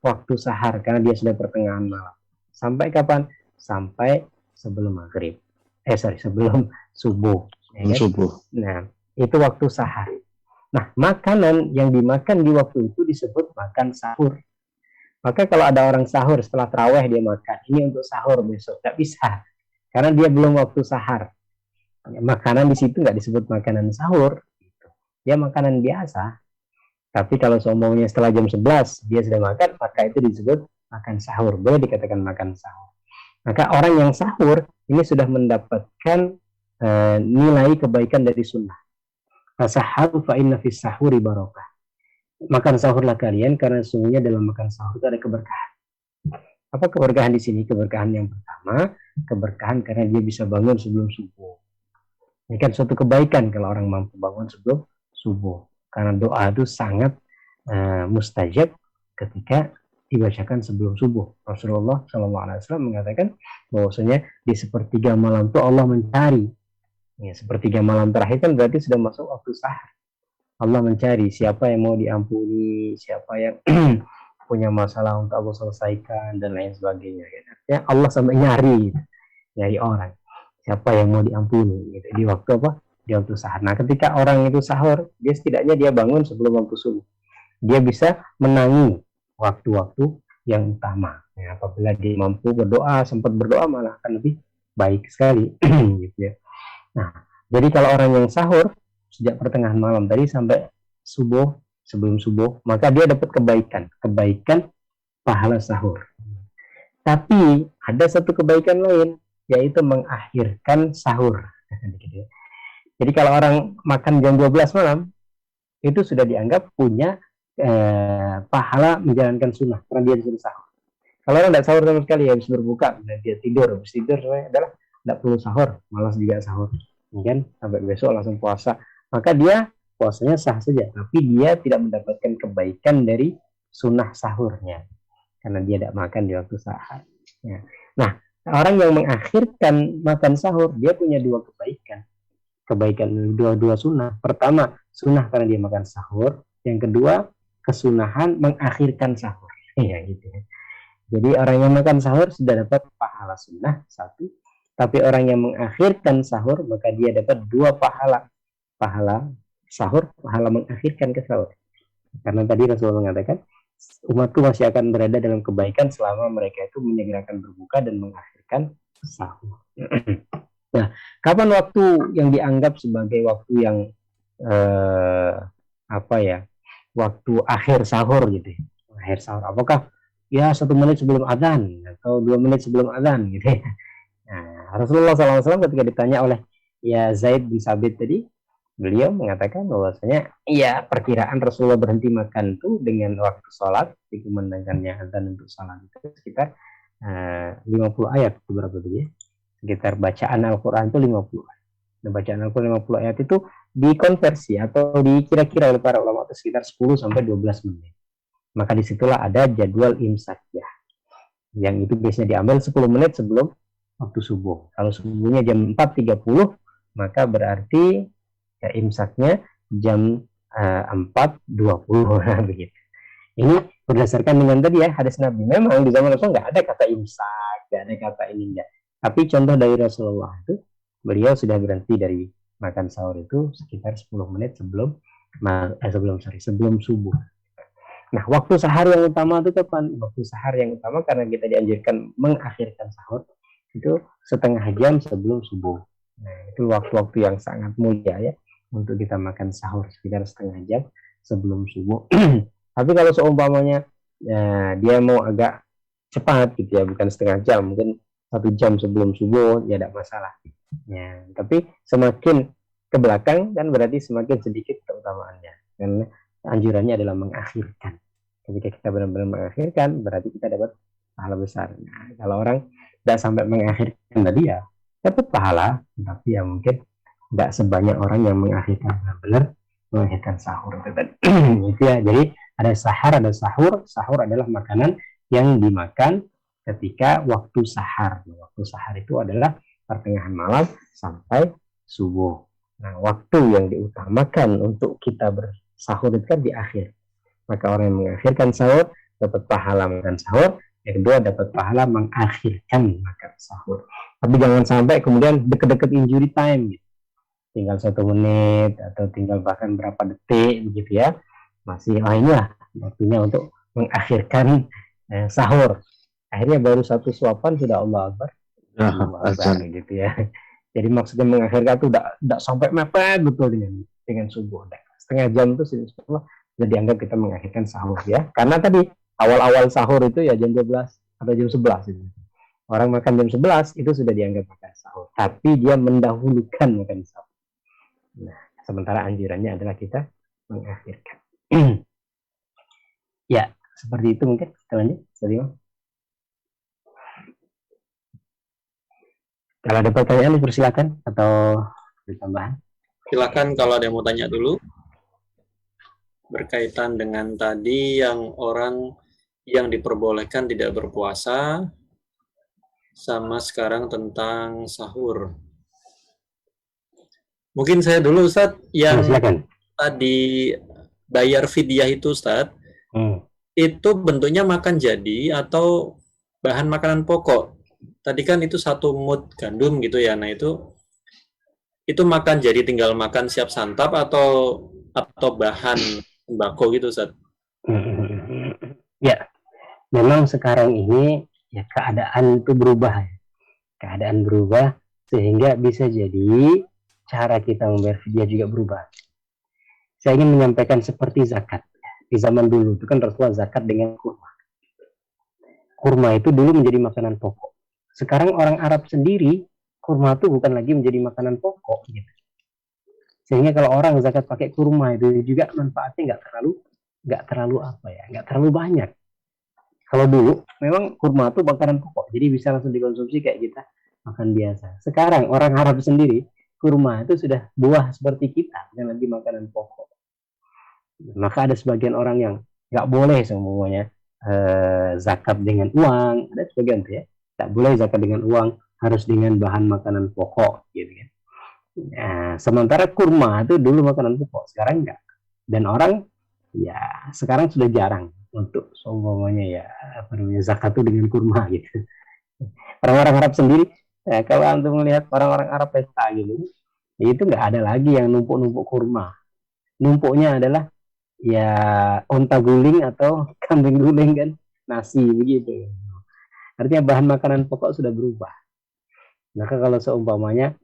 waktu sahar karena dia sudah pertengahan malam. Sampai kapan? Sampai sebelum maghrib. Sebelum subuh. Ya kan? Subuh. Nah, itu waktu sahar. Nah, makanan yang dimakan di waktu itu disebut makan sahur. Maka kalau ada orang sahur setelah taraweh dia makan, ini untuk sahur besok, tidak bisa. Karena dia belum waktu sahar. Makanan di situ nggak disebut makanan sahur. Dia makanan biasa. Tapi kalau seumpamanya setelah jam 11 dia sudah makan, maka itu disebut makan sahur. Boleh dikatakan makan sahur. Maka orang yang sahur ini sudah mendapatkan nilai kebaikan dari sunnah. Fasaharu fa inna fis sahuri barakah. Makan sahurlah kalian karena sesungguhnya dalam makan sahur itu ada keberkahan. Apa keberkahan di sini? Keberkahan yang pertama, keberkahan karena dia bisa bangun sebelum subuh. Ini kan suatu kebaikan kalau orang mampu bangun sebelum subuh. Karena doa itu sangat mustajab ketika dibacakan sebelum subuh. Rasulullah SAW mengatakan bahwasanya di sepertiga malam itu Allah mencari. Ya, sepertiga malam terakhir kan berarti sudah masuk waktu sahar. Allah mencari siapa yang mau diampuni, siapa yang punya masalah untuk Allah selesaikan dan lain sebagainya. Ya, Allah sampai nyari orang. Siapa yang mau diampuni gitu. Di waktu apa? Di waktu sahar. Nah, ketika orang itu sahur, dia setidaknya dia bangun sebelum waktu subuh. Dia bisa menangi waktu-waktu yang utama. Ya, apabila dia mampu berdoa, sempat berdoa malah akan lebih baik sekali gitu ya. Nah, jadi kalau orang yang sahur sejak pertengahan malam tadi sampai subuh, sebelum subuh, maka dia dapat kebaikan pahala sahur. Tapi ada satu kebaikan lain, yaitu mengakhirkan sahur. Jadi kalau orang makan jam 12 malam, itu sudah dianggap punya pahala menjalankan sunnah, karena dia disuruh sahur. Kalau orang tidak sahur sama sekali, habis berbuka, dia tidur, habis tidur adalah tidak perlu sahur, malas juga sahur, kan? Sampai besok langsung puasa, maka dia puasanya sah saja, tapi dia tidak mendapatkan kebaikan dari sunnah sahurnya, karena dia tidak makan di waktu sahur. Ya. Nah, orang yang mengakhirkan makan sahur, dia punya dua kebaikan dua sunnah. Pertama, sunnah karena dia makan sahur. Yang kedua, kesunahan mengakhirkan sahur. Ya, gitu ya. Jadi orang yang makan sahur sudah dapat pahala sunnah satu. Tapi orang yang mengakhirkan sahur, maka dia dapat dua pahala. Pahala sahur, pahala mengakhirkan ke sahur. Karena tadi Rasulullah mengatakan, umatku masih akan berada dalam kebaikan selama mereka itu menyegerakan berbuka dan mengakhirkan sahur. Nah, kapan waktu yang dianggap sebagai waktu yang waktu akhir sahur gitu? Akhir sahur, apakah ya 1 menit sebelum adzan atau 2 menit sebelum adzan gitu? Nah, Rasulullah SAW ketika ditanya oleh ya Zaid bin Sabit tadi, beliau mengatakan bahwasanya ya perkiraan Rasulullah berhenti makan itu dengan waktu sholat, dikumandangkannya adzan untuk sholat itu sekitar 50 ayat beberapa itu ya. Sekitar bacaan Al-Quran itu 50 ayat. Dan bacaan Al-Quran 50 ayat itu dikonversi atau dikira-kira oleh para ulama itu sekitar 10-12 menit. Maka disitulah ada jadwal imsak ya, yang itu biasanya diambil 10 menit sebelum waktu subuh. Kalau subuhnya jam 4.30, maka berarti Ya, imsaknya jam 4.20 begitu. Ini berdasarkan dengan tadi ya hadis Nabi. Memang di zaman Rasul nggak ada kata imsak, nggak ada kata ini enggak. Tapi contoh dari Rasulullah itu, beliau sudah berhenti dari makan sahur itu sekitar 10 menit sebelum subuh. Nah, waktu sahar yang utama itu kapan? Waktu sahar yang utama karena kita dianjurkan mengakhirkan sahur itu setengah jam sebelum subuh. Nah, itu waktu-waktu yang sangat mulia ya untuk kita makan sahur sekitar setengah jam sebelum subuh. Tapi kalau seumpamanya ya, dia mau agak cepat gitu ya, bukan setengah jam, mungkin 1 jam sebelum subuh ya tidak masalah. Ya, tapi semakin ke belakang kan berarti semakin sedikit keutamaannya. Karena anjurannya adalah mengakhirkan. Ketika kita benar-benar mengakhirkan, berarti kita dapat pahala besar. Nah, kalau orang tidak sampai mengakhirkan tadi ya dapat pahala, tapi ya mungkin tidak sebanyak orang yang mengakhirkan benar-benar mengakhirkan sahur itu tadi. Itu ya. Jadi ada sahar, ada sahur. Sahur adalah makanan yang dimakan ketika waktu sahar. Waktu sahar itu adalah pertengahan malam sampai subuh. Nah, waktu yang diutamakan untuk kita bersahur itu kan di akhir. Maka orang yang mengakhirkan sahur dapat pahala makan sahur. Yang kedua dapat pahala mengakhirkan makan sahur. Tapi jangan sampai kemudian deket-deket injury time gitu. Tinggal 1 menit atau tinggal bahkan berapa detik begitu ya, masih inilah waktunya untuk mengakhirkan sahur. Akhirnya baru 1 suapan sudah Allah Akbar gitu ya. Jadi maksudnya mengakhirkan itu tidak sampai mepet betul dengan subuh. Setengah jam itu sudah dianggap kita mengakhirkan sahur ya. Karena tadi awal-awal sahur itu ya jam 12 atau jam 11 itu. Orang makan jam 11 itu sudah dianggap makan sahur. Tapi dia mendahulukan makan sahur. Nah, sementara anjurannya adalah kita mengakhirkan. Ya, seperti itu mungkin. Kita lanjut. Kalau ada pertanyaan dipersilakan atau tambahan. Silakan kalau ada yang mau tanya dulu. Berkaitan dengan tadi yang orang yang diperbolehkan tidak berpuasa, sama sekarang tentang sahur. Mungkin saya dulu Ustadz yang tadi bayar fidyah itu Ustadz, itu bentuknya makan jadi atau bahan makanan pokok. Tadi kan itu 1 mud gandum gitu ya. Nah itu makan jadi tinggal makan siap santap atau bahan sembako gitu Ustadz. Ya, memang sekarang ini ya keadaan itu berubah. Keadaan berubah sehingga bisa jadi cara kita membayar fidyah juga berubah. Saya ingin menyampaikan seperti zakat. Di zaman dulu itu kan Rasulullah zakat dengan kurma. Kurma itu dulu menjadi makanan pokok. Sekarang orang Arab sendiri, kurma itu bukan lagi menjadi makanan pokok. Gitu. Sehingga kalau orang zakat pakai kurma itu juga manfaatnya nggak terlalu banyak. Kalau dulu memang kurma itu makanan pokok, jadi bisa langsung dikonsumsi kayak kita makan biasa. Sekarang orang Arab sendiri kurma itu sudah buah seperti kita, bukan lagi makanan pokok. Maka ada sebagian orang yang nggak boleh semuanya zakat dengan uang, ada sebagian tuh ya, nggak boleh zakat dengan uang, harus dengan bahan makanan pokok, gitu kan. Nah, sementara kurma itu dulu makanan pokok, sekarang enggak. Dan orang ya sekarang sudah jarang untuk semuanya ya zakat itu dengan kurma gitu. Orang-orang Arab sendiri, ya, kalau antum melihat orang-orang Arab pesta gitu, itu nggak ada lagi yang numpuk-numpuk kurma. Numpuknya adalah ya onta guling atau kambing guling kan, nasi begitu. Artinya bahan makanan pokok sudah berubah. Maka kalau seumpamanya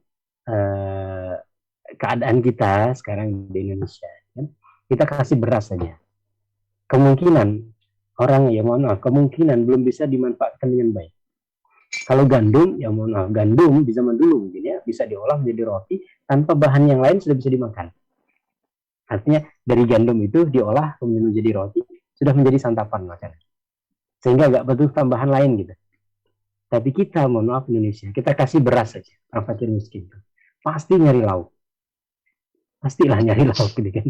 keadaan kita sekarang di Indonesia, kan, kita kasih beras saja. Kemungkinan orang ya kemungkinan belum bisa dimanfaatkan dengan baik. Kalau gandum, ya gandum di zaman dulu mungkin ya bisa diolah menjadi roti tanpa bahan yang lain sudah bisa dimakan. Artinya dari gandum itu diolah kemudian menjadi roti sudah menjadi santapan makanan. Sehingga nggak butuh tambahan lain gitu. Tapi kita Indonesia, kita kasih beras saja orang fakir miskin itu. Pasti nyari lauk. Pastilah nyari lauk gitu kan.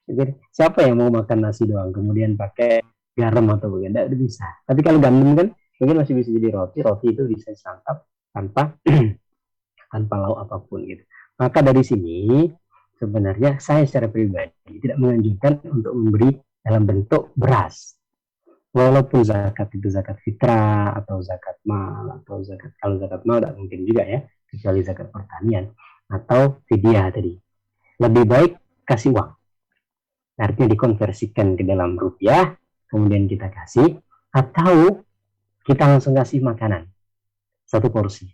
Jadi, siapa yang mau makan nasi doang kemudian pakai garam atau bagaimana? Tidak bisa. Tapi kalau gandum kan mungkin masih bisa jadi roti itu bisa disantap tanpa lauk apapun gitu. Maka dari sini sebenarnya saya secara pribadi tidak menganjurkan untuk memberi dalam bentuk beras. Walaupun zakat itu zakat fitrah atau zakat mal atau zakat, kalau zakat mal tidak mungkin juga ya, kecuali zakat pertanian atau fidyah tadi. Lebih baik kasih uang. Artinya dikonversikan ke dalam rupiah, kemudian kita kasih, atau kita langsung kasih makanan satu porsi.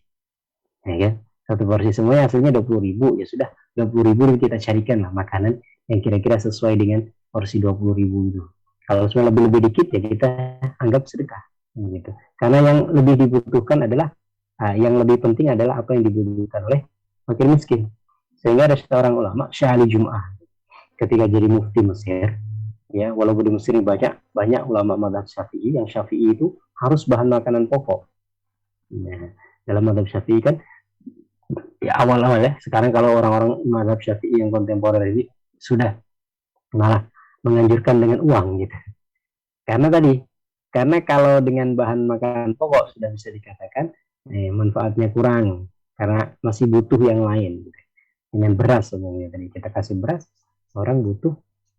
Ya kan? Satu porsi semuanya hasilnya 20.000, ya sudah 20.000 kita carikan lah makanan yang kira-kira sesuai dengan porsi 20.000 itu. Kalau semua lebih-lebih dikit ya kita anggap sedekah gitu. Karena yang lebih dibutuhkan adalah yang lebih penting adalah apa yang dibutuhkan oleh fakir miskin. Sehingga ada seorang ulama, Syekh Ali Jum'ah, ketika jadi mufti Mesir, ya walaupun di Mesir banyak ulama mazhab Syafi'i, yang Syafi'i itu harus bahan makanan pokok. Nah, dalam mazhab Syafi'i kan ya awal-awal ya, sekarang kalau orang-orang mazhab Syafi'i yang kontemporer ini sudah malah menganjurkan dengan uang gitu. Karena kalau dengan bahan makanan pokok sudah bisa dikatakan manfaatnya kurang karena masih butuh yang lain. Gitu. Dengan beras umumnya tadi kita kasih beras, orang butuh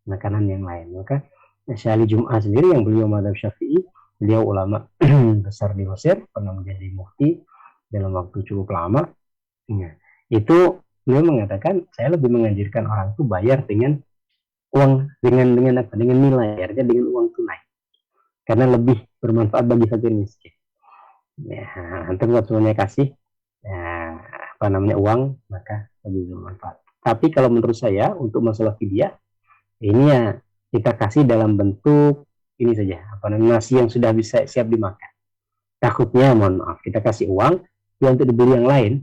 makanan yang lain. Maka Syekh Ali Jum'ah sendiri yang beliau mazhab Syafi'i, beliau ulama besar di Mesir, pernah menjadi mufti dalam waktu cukup lama. Ya, itu beliau mengatakan saya lebih menganjurkan orang itu bayar dengan uang, dengan nilai, artinya dengan uang tunai, karena lebih bermanfaat bagi fakir miskin. Ya, antum semuanya kasih uang, maka lebih bermanfaat. Tapi kalau menurut saya untuk masalah fidyah ini ya kita kasih dalam bentuk ini saja, nasi yang sudah bisa siap dimakan. Takutnya mohon maaf kita kasih uang dia untuk dibeli yang lain,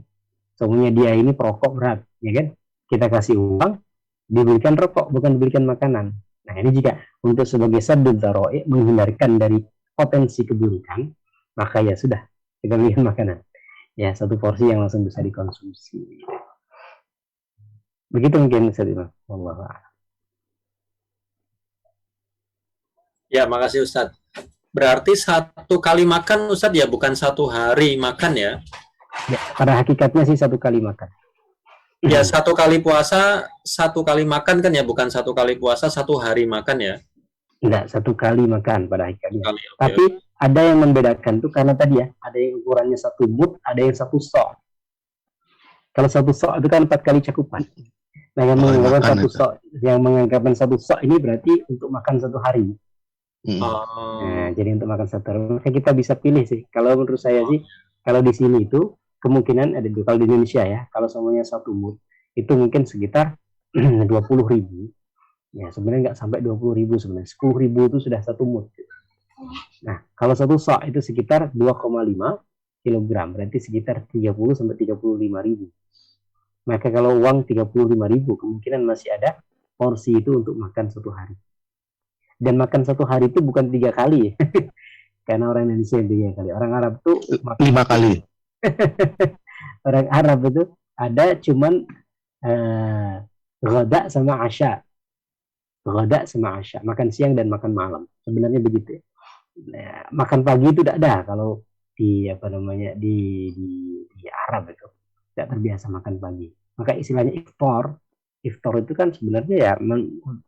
semuanya dia ini perokok berat, ya kan? Kita kasih uang diberikan rokok, bukan diberikan makanan. Nah ini jika untuk sebagai saddud dzara'i, menghindarkan dari potensi keburukan, maka ya sudah kita berikan makanan. Ya satu porsi yang langsung bisa dikonsumsi. Begitu mungkin Ustaz Imam. Wallahu a'lam. Ya, makasih Ustaz. Berarti satu kali makan Ustaz ya, bukan satu hari makan ya? Ya, pada hakikatnya sih satu kali makan. Ya, satu kali puasa, satu kali makan kan ya, bukan satu kali puasa, satu hari makan ya? Enggak, satu kali makan pada hakikatnya. Okay. Tapi ada yang membedakan tuh karena tadi ya, ada yang ukurannya 1 mud, ada yang 1 sok. Kalau 1 sok itu kan 4 kali cakupan. Nah, yang menganggapkan 1 sok, yang menganggapkan 1 sok ini berarti untuk makan 1 hari. Nah, jadi untuk makan 1 hari, maka kita bisa pilih sih. Kalau menurut saya sih, kalau di sini itu kemungkinan ada dua. Kalau di Indonesia ya, kalau semuanya 1 mud itu mungkin sekitar 20.000. Ya sebenarnya nggak sampai 20.000 sebenarnya, 10.000 itu sudah 1 mud. Nah kalau 1 sok itu sekitar 2,5 kg, berarti sekitar 30 sampai 35.000. Maka kalau uang 35.000 kemungkinan masih ada porsi itu untuk makan 1 hari. Dan makan 1 hari itu bukan 3 kali, karena orang Indonesia 3 kali. Orang Arab tuh 5 kali. Orang Arab itu ada cuman ghada sama asya. Ghada sama asya, makan siang dan makan malam. Sebenarnya begitu. Nah, makan pagi itu tidak ada kalau di di Arab itu tidak terbiasa makan pagi. Maka istilahnya iftar. Iftar itu kan sebenarnya ya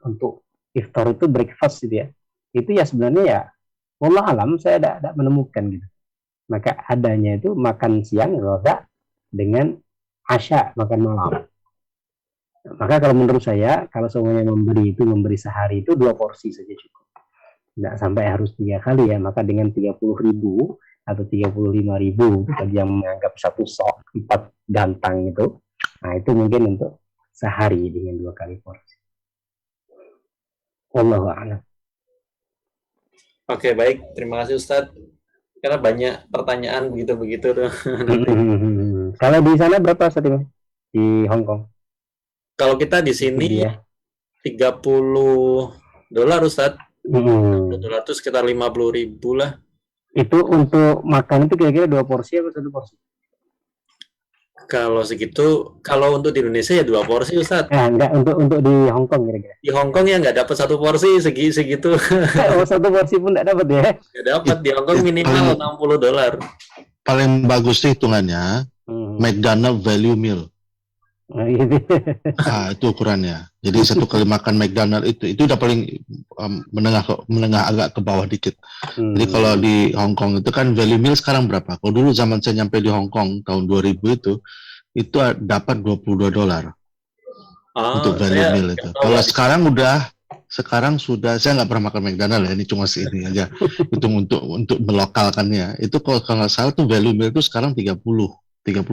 untuk iftar itu breakfast gitu ya. Itu ya sebenarnya ya wallah alam saya tidak menemukan gitu. Maka adanya itu makan siang ghada dengan asya, makan malam. Maka kalau menurut saya, kalau semuanya memberi sehari itu 2 porsi saja cukup. Tidak sampai harus 3 kali ya. Maka dengan 30.000 atau 35.000 bagi yang menganggap 1 sok 4 gantang itu, nah itu mungkin untuk sehari dengan 2 kali porsi. Wallahu a'lam. Oke, baik. Terima kasih Ustadz. Karena banyak pertanyaan begitu-begitu tuh. Kalau di sana berapa Ustaz ini? Di Hong Kong? Kalau kita di sini $30 Ustaz. $30 itu sekitar 50.000 lah. Itu untuk makan itu kira-kira 2 porsi atau 1 porsi? Kalau segitu, kalau untuk di Indonesia ya 2 porsi Ustaz. Nah, enggak untuk di Hong Kong kira-kira. Di Hong Kong ya nggak dapat 1 porsi segitu. Oh, 1 porsi pun nggak dapat ya? Nggak dapat, di Hong Kong minimal $60. Paling bagus hitungannya McDonald value meal. Nah, gitu. Itu ukurannya. Jadi 1 kali makan McDonald itu udah paling menengah agak ke bawah dikit. Jadi kalau di Hong Kong itu kan value meal sekarang berapa? Kalau dulu zaman saya nyampe di Hong Kong tahun 2000 itu dapat $22 untuk value Saya meal nggak itu. tahu Kalau Pak. sekarang sudah saya nggak pernah makan McDonald ya, ini cuma segini aja. Itu untuk melokalkannya. Itu kalau nggak salah tuh value meal itu sekarang 30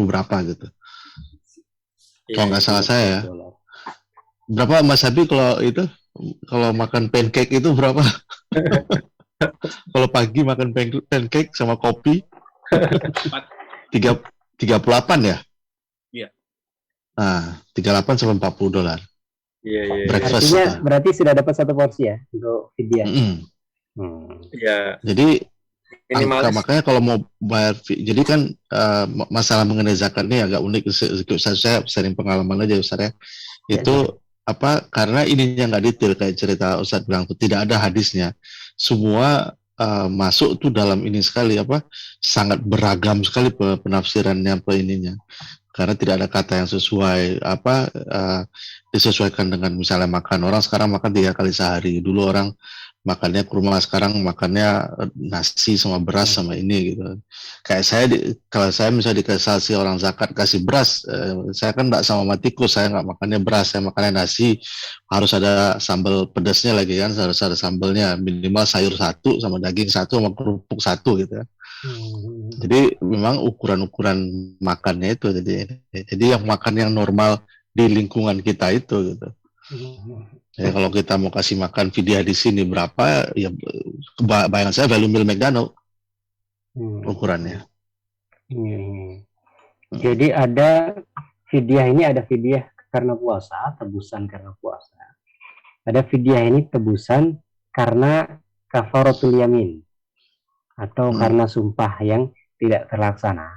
berapa gitu. Iya, Kalau nggak iya. salah saya ya. Berapa Mas Abi kalau makan pancake itu berapa? Kalau pagi makan pancake sama kopi 38 ya? Iya. 38 sampai $40. Iya, iya. Breakfast. Artinya berarti sudah dapat 1 porsi ya untuk fidyah. Iya. Jadi Minimalis. makanya kalau mau bayar, jadi kan masalah mengenai zakat ini agak unik. Saya sering pengalaman aja Ustaz ya. Itu karena ininya nggak detail kayak cerita Ustaz bilang tuh, tidak ada hadisnya. Semua masuk tuh dalam ini sekali sangat beragam sekali penafsirannya ininya. Karena tidak ada kata yang sesuai disesuaikan dengan misalnya makan. Orang sekarang makan 3 kali sehari. Dulu orang makannya kurma, sekarang makannya nasi sama beras sama ini gitu. Kayak kalau saya misalnya dikasih orang zakat kasih beras, saya kan nggak sama matikus, saya nggak makannya beras, saya makannya nasi, harus ada sambal pedasnya lagi kan, harus ada sambalnya, minimal sayur 1 sama daging 1 sama kerupuk 1 gitu ya. Jadi memang ukuran makannya itu, jadi yang makan yang normal di lingkungan kita itu gitu. Jadi kalau kita mau kasih makan fidyah di sini berapa, ya bayangan saya value meal McDonald ukurannya. Jadi ada fidyah ini, ada fidyah karena puasa, tebusan karena puasa. Ada fidyah ini tebusan karena kafaratul yamin atau karena sumpah yang tidak terlaksana.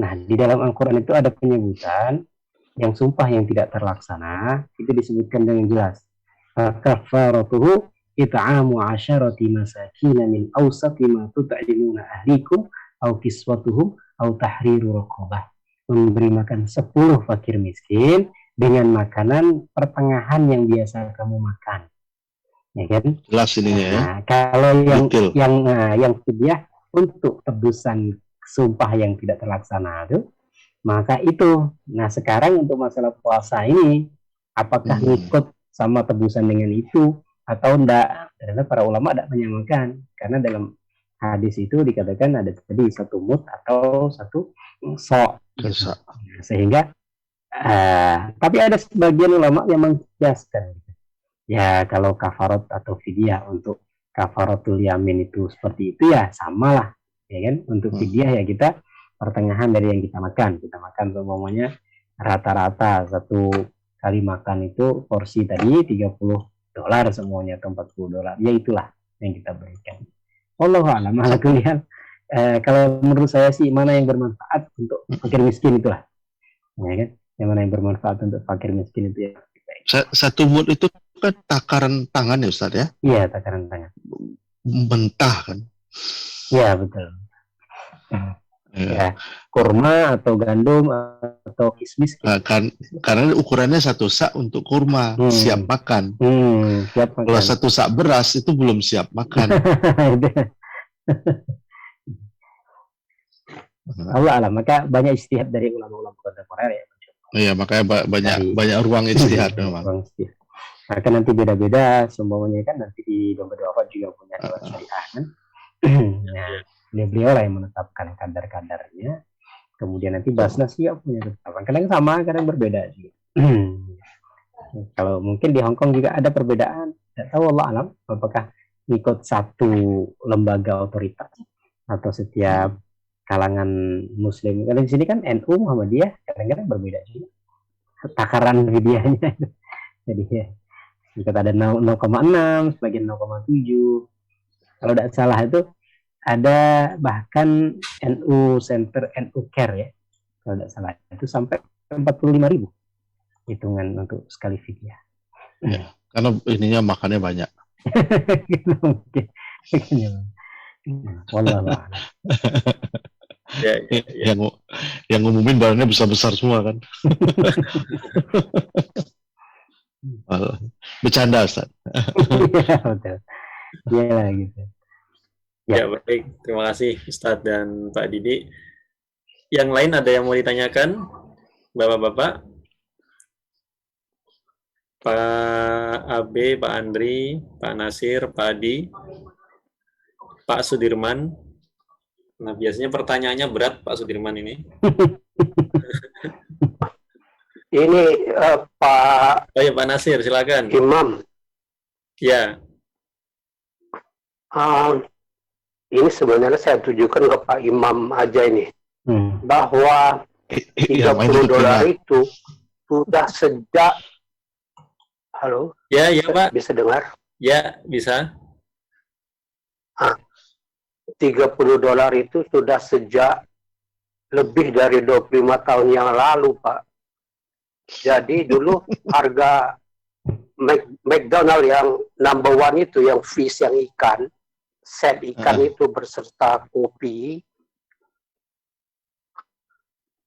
Nah, di dalam Al-Quran itu ada penyebutan yang sumpah yang tidak terlaksana, itu disebutkan dengan jelas. Kafaratuhu it'amu 'asharati masakin min awsati ma tut'imuna ahlikum aw kiswatuhum aw tahriru raqabah. Memberi makan 10 fakir miskin dengan makanan pertengahan yang biasa kamu makan. Ya kan? Jelas ininya ya. Kalau yang fidyah untuk tebusan sumpah yang tidak terlaksana itu, maka itu. Nah, sekarang untuk masalah puasa ini, apakah ngikut sama tebusan dengan itu atau enggak? Karena para ulama tidak menyamakan, karena dalam hadis itu dikatakan ada tadi 1 mud atau 1 sok. Sehingga tapi ada sebagian ulama yang mengkiaskan. Ya, kalau kafarat atau fidyah untuk kafaratul yamin itu seperti itu ya samalah, ya kan? Untuk fidyah ya kita pertengahan dari yang kita makan semuanya rata-rata 1 kali makan itu porsi tadi $30 semuanya atau $40. Ya itulah yang kita berikan. Wallahu a'lam. Kalau menurut saya sih mana yang bermanfaat untuk fakir miskin itulah. Ya kan? Yang mana yang bermanfaat untuk fakir miskin itu ya. 1 mud itu kan takaran tangan ya Ustaz ya? Iya, takaran tangan. Mentah kan? Iya, betul. Ya, kurma atau gandum atau kismis. Karena ukurannya 1 sak untuk kurma, siap makan. Siap makan. Kalau 1 sak beras itu belum siap makan. Allah alam, maka banyak istihad dari ulama-ulama kontemporer ya. Iya, makanya banyak ruang istihad memang. Maka nanti beda-beda semuanya kan, nanti di dompet wafat juga punya doa syariah kan. Nah, beliau lah yang menetapkan kadar-kadarnya. Kemudian nanti Basnas juga punya ketetapan. Kadang sama, kadang berbeda juga. Kalau mungkin di Hong Kong juga ada perbedaan. Tidak tahu Allah alam apakah ikut 1 lembaga otoritas atau setiap kalangan Muslim. Kalau di sini kan NU Muhammadiyah kadang-kadang berbeda juga takaran fidyahnya. Jadi ya, kita ada 0,6, sebagian 0,7. Kalau tidak salah itu ada bahkan NU Center, NU Care ya, kalau tidak salah itu sampai 45.000 hitungan untuk sekali fidyah. Ya, karena ininya makannya banyak. Wallahu a'lam. Ya, ya, ya. yang ngumumin barangnya besar-besar semua kan. Bercanda Ustaz. Iya, betul. Iya lah gitu. Ya, baik. Terima kasih Ustadz dan Pak Didi. Yang lain ada yang mau ditanyakan? Bapak-bapak? Pak Abe, Pak Andri, Pak Nasir, Pak Adi, Pak Sudirman. Nah, biasanya pertanyaannya berat Pak Sudirman ini. Ini Pak Oh ya, Pak Nasir, silakan. Imam. Ya, Ini sebenarnya saya tujukan ke Pak Imam aja ini. Bahwa Yang main $30 itu sudah sejak. Halo? ya, ya Pak. Bisa dengar? Ya, bisa. $30 itu sudah sejak lebih dari 25 tahun yang lalu, Pak. Jadi dulu harga McDonald yang number one itu, yang fish, yang ikan, set ikan itu berserta kopi,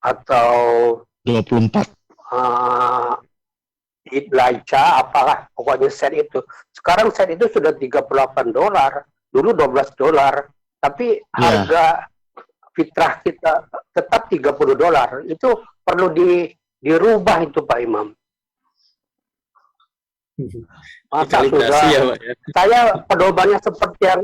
atau 24. Laca, apalah, pokoknya set itu. Sekarang set itu sudah $38, dulu $12, tapi harga fitrah kita tetap $30. Itu perlu dirubah itu Pak Imam. Masa sudah, ya, Pak, ya. Saya pedomannya seperti yang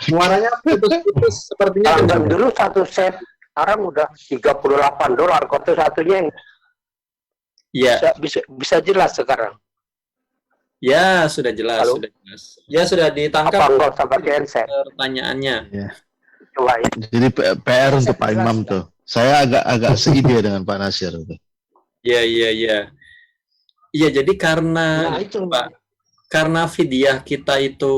Suaranya putus-putus sepertinya. Dulu satu set, sekarang udah $38. Kotak satunya yang bisa jelas sekarang. Ya, sudah jelas. Halo? Sudah jelas. Ya, sudah ditangkap. Apa enggak sampai handset? Pertanyaannya. Ya. Coba ya. Jadi PR untuk Pak Imam tuh. Saya agak seide dengan Pak Nasir tuh. Iya, iya, iya. Iya, jadi karena Pak, karena fidyah kita itu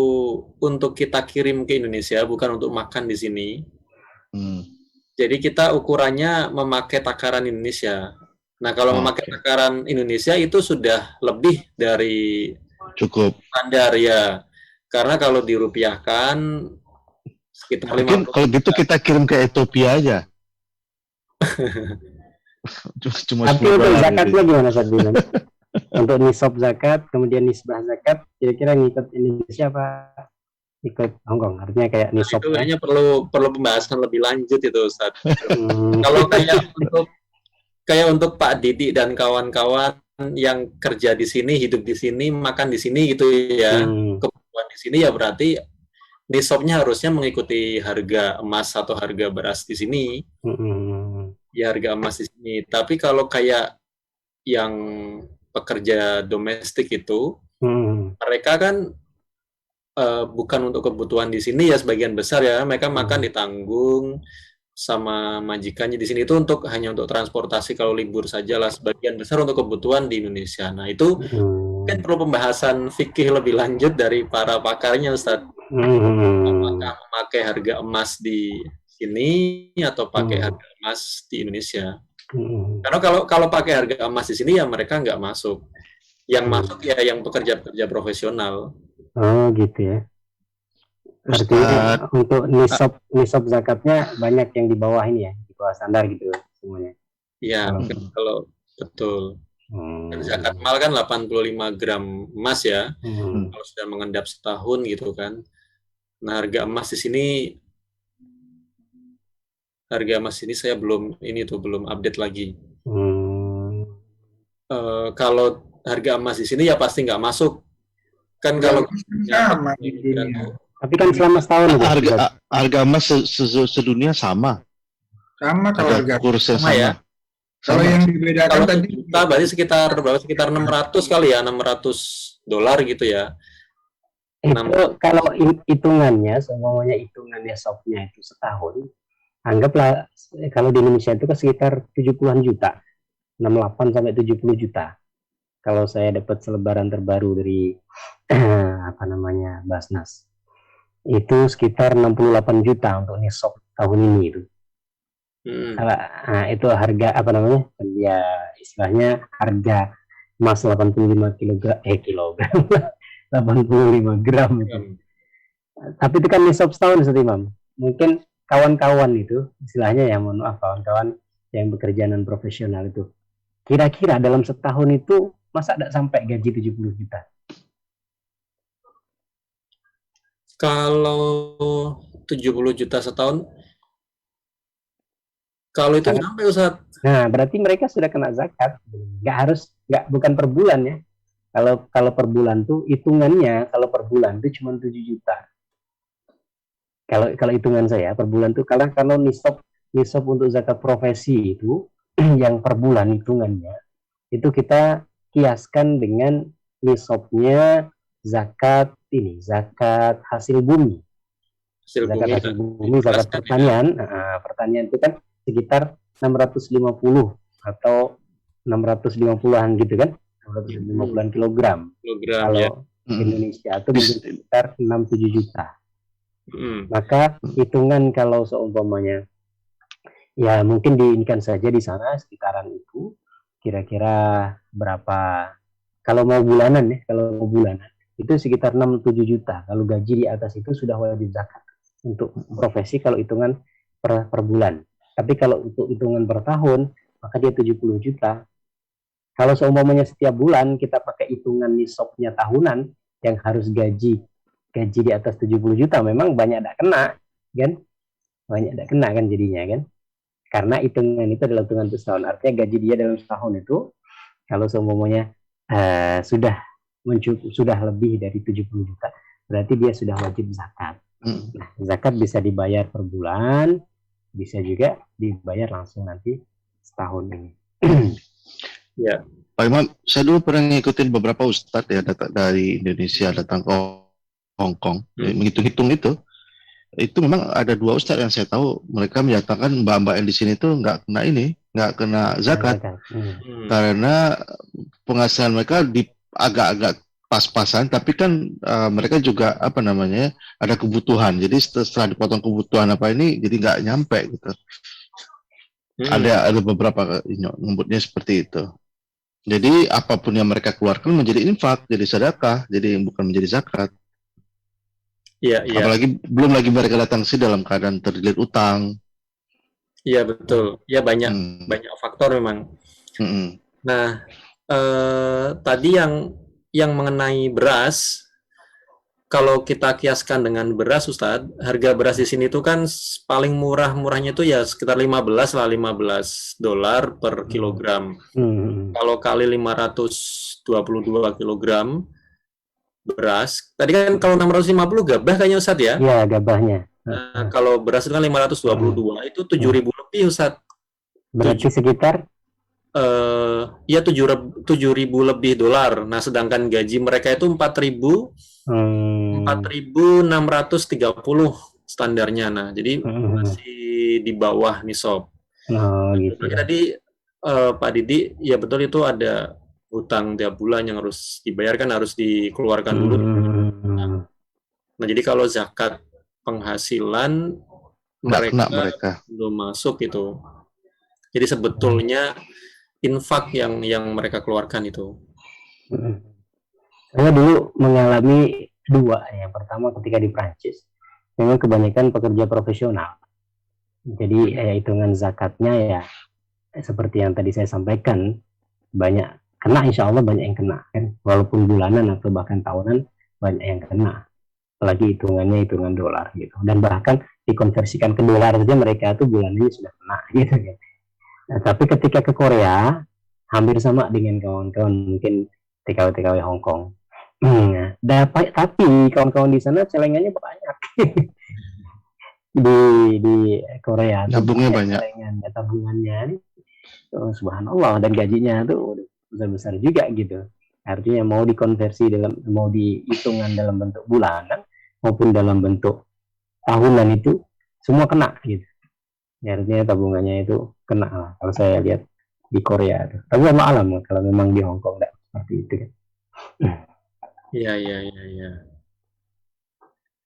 untuk kita kirim ke Indonesia, bukan untuk makan di sini. Jadi kita ukurannya memakai takaran Indonesia. Nah, kalau memakai takaran Indonesia itu sudah lebih dari cukup standar ya. Karena kalau dirupiahkan sekitar 50. Kalau gitu kita kirim ke Ethiopia aja. Cuma tapi untuk zakatnya gimana Ustaz bilang? Untuk nisab zakat, kemudian nisbah zakat, kira-kira ngikut Indonesia apa ikut Hongkong? Artinya kayak nisab. Itu kayaknya perlu pembahasan lebih lanjut itu Ustaz. Kalau kayak untuk Pak Didi dan kawan-kawan yang kerja di sini, hidup di sini, makan di sini gitu ya, kebutuhan di sini ya berarti nisabnya harusnya mengikuti harga emas atau harga beras di sini. Ya harga emas di sini. Tapi kalau kayak yang pekerja domestik itu, mereka kan bukan untuk kebutuhan di sini ya sebagian besar ya, mereka makan ditanggung sama majikannya di sini itu hanya untuk transportasi kalau libur saja lah, sebagian besar untuk kebutuhan di Indonesia. Nah itu kan perlu pembahasan fikih lebih lanjut dari para pakarnya Ustadz. Apakah memakai harga emas di sini atau pakai harga emas di Indonesia? Karena kalau pakai harga emas di sini ya mereka nggak masuk. Yang masuk ya yang pekerja-pekerja profesional. Oh gitu ya. Artinya untuk nisab zakatnya banyak yang di bawah ini ya, di bawah standar gitu semuanya. Iya, kalau betul. Dan zakat mal kan 85 gram emas ya. Kalau sudah mengendap setahun gitu kan. Nah, harga emas di sini saya belum update lagi. Kalau harga emas di sini ya pasti nggak masuk. Kan kalau tapi kan selama setahun harga emas sedunia sama. Sama kalau harga kursnya sama ya. Kalau yang dibedakan tadi kita berarti sekitar 600 kali ya, $600 gitu ya. Itu kalau hitungannya, semuanya hitungannya shopnya itu setahun, anggaplah kalau di Indonesia itu kan sekitar 70-an juta, 68 sampai 70 juta. Kalau saya dapat selebaran terbaru dari Basnas. itu sekitar 68 juta untuk nisab tahun ini itu. Nah, itu harga apa namanya? Ya istilahnya harga emas 85 kilogram 85 gram itu. Tapi itu kan nisab setahun Ustaz Imam. Mungkin kawan-kawan itu istilahnya ya, mohon maaf kawan-kawan yang bekerja non profesional itu, kira-kira dalam setahun itu masa tidak sampai gaji 70 juta? Kalau 70 juta setahun, kalau itu sampai Ustaz. Nah, berarti mereka sudah kena zakat. Bukan per bulan ya. Kalau per bulan tuh hitungannya, kalau per bulan itu cuma 7 juta. Kalau hitungan saya per bulan tuh, kalau nisab untuk zakat profesi itu yang per bulan hitungannya itu kita kiaskan dengan nisabnya zakat hasil bumi. Zakat hasil bumi, zakat pertanian. Pertanian itu kan sekitar 650 atau 650-an gitu kan, 650-an kilogram. Kalau ya. Indonesia itu sekitar 6-7 juta. Maka hitungan kalau seumpamanya ya mungkin diinginkan saja di sana sekitaran itu kira-kira berapa kalau mau bulanan itu sekitar 6-7 juta. Kalau gaji di atas itu sudah wajib zakat untuk profesi kalau hitungan per bulan. Tapi kalau untuk hitungan per tahun maka dia 70 juta. Kalau seumpamanya setiap bulan kita pakai hitungan nisabnya tahunan yang harus gaji di atas 70 juta, memang banyak tidak kena kan jadinya kan, karena hitungan itu adalah hitungan setahun. Artinya gaji dia dalam setahun itu kalau seumpamanya sudah lebih dari 70 juta berarti dia sudah wajib zakat. Nah, zakat bisa dibayar per bulan, bisa juga dibayar langsung nanti setahun ini. Ya, Pak Imam, saya dulu pernah ngikutin beberapa ustadz ya dari Indonesia datang ke Hong Kong, menghitung-hitung itu memang ada 2 ustadz yang saya tahu mereka menyatakan mbak-mbak yang di sini tuh nggak kena zakat karena penghasilan mereka agak-agak pas-pasan, tapi kan mereka juga ada kebutuhan, jadi setelah dipotong kebutuhan jadi nggak nyampe gitu. Ada beberapa nyebutnya seperti itu. Jadi apapun yang mereka keluarkan menjadi infak, jadi sedekah, jadi bukan menjadi zakat. Iya. Apalagi belum lagi mereka datang sih dalam keadaan terlilit utang. Iya betul. Ya banyak faktor memang. Nah, tadi yang mengenai beras, kalau kita kiaskan dengan beras, Ustadz, harga beras di sini tuh kan paling murahnya itu ya sekitar $15 per kilogram. Kalau kali 522 kilogram beras, tadi kan kalau 650 gabah kayaknya Ustadz ya? Iya, gabahnya. Nah, kalau beras itu kan 522, itu 7.000 lebih Ustadz. Berarti sekitar? Ya 7.000 lebih dolar. Nah, sedangkan gaji mereka itu 4.630 standarnya. Nah, jadi masih di bawah nisab. Gitu. Tadi Pak Didi, ya betul itu ada hutang tiap bulan yang harus dibayarkan, harus dikeluarkan dulu. Nah, jadi kalau zakat penghasilan mereka belum masuk itu. Jadi sebetulnya infak yang mereka keluarkan itu. Saya dulu mengalami 2. Yang pertama ketika di Prancis, memang kebanyakan pekerja profesional. Jadi hitungan zakatnya ya seperti yang tadi saya sampaikan, banyak kena, insya Allah banyak yang kena kan, walaupun bulanan atau bahkan tahunan banyak yang kena, apalagi hitungannya hitungan dolar gitu, dan bahkan dikonversikan ke dolar saja mereka tuh bulanannya sudah kena gitu kan. Nah, tapi ketika ke Korea hampir sama dengan kawan-kawan mungkin TKW Hong Kong. Tapi kawan-kawan di sana celengannya banyak. di Korea tabungnya banyak, tabungannya subhanallah, dan gajinya tuh besar-besar juga gitu. Artinya mau dihitungan dalam bentuk bulanan maupun dalam bentuk tahunan itu semua kena gitu. Ya, artinya tabungannya itu kena lah kalau saya lihat di Korea tuh. Tapi alam kalau memang di Hong Kong enggak seperti itu kan. Iya.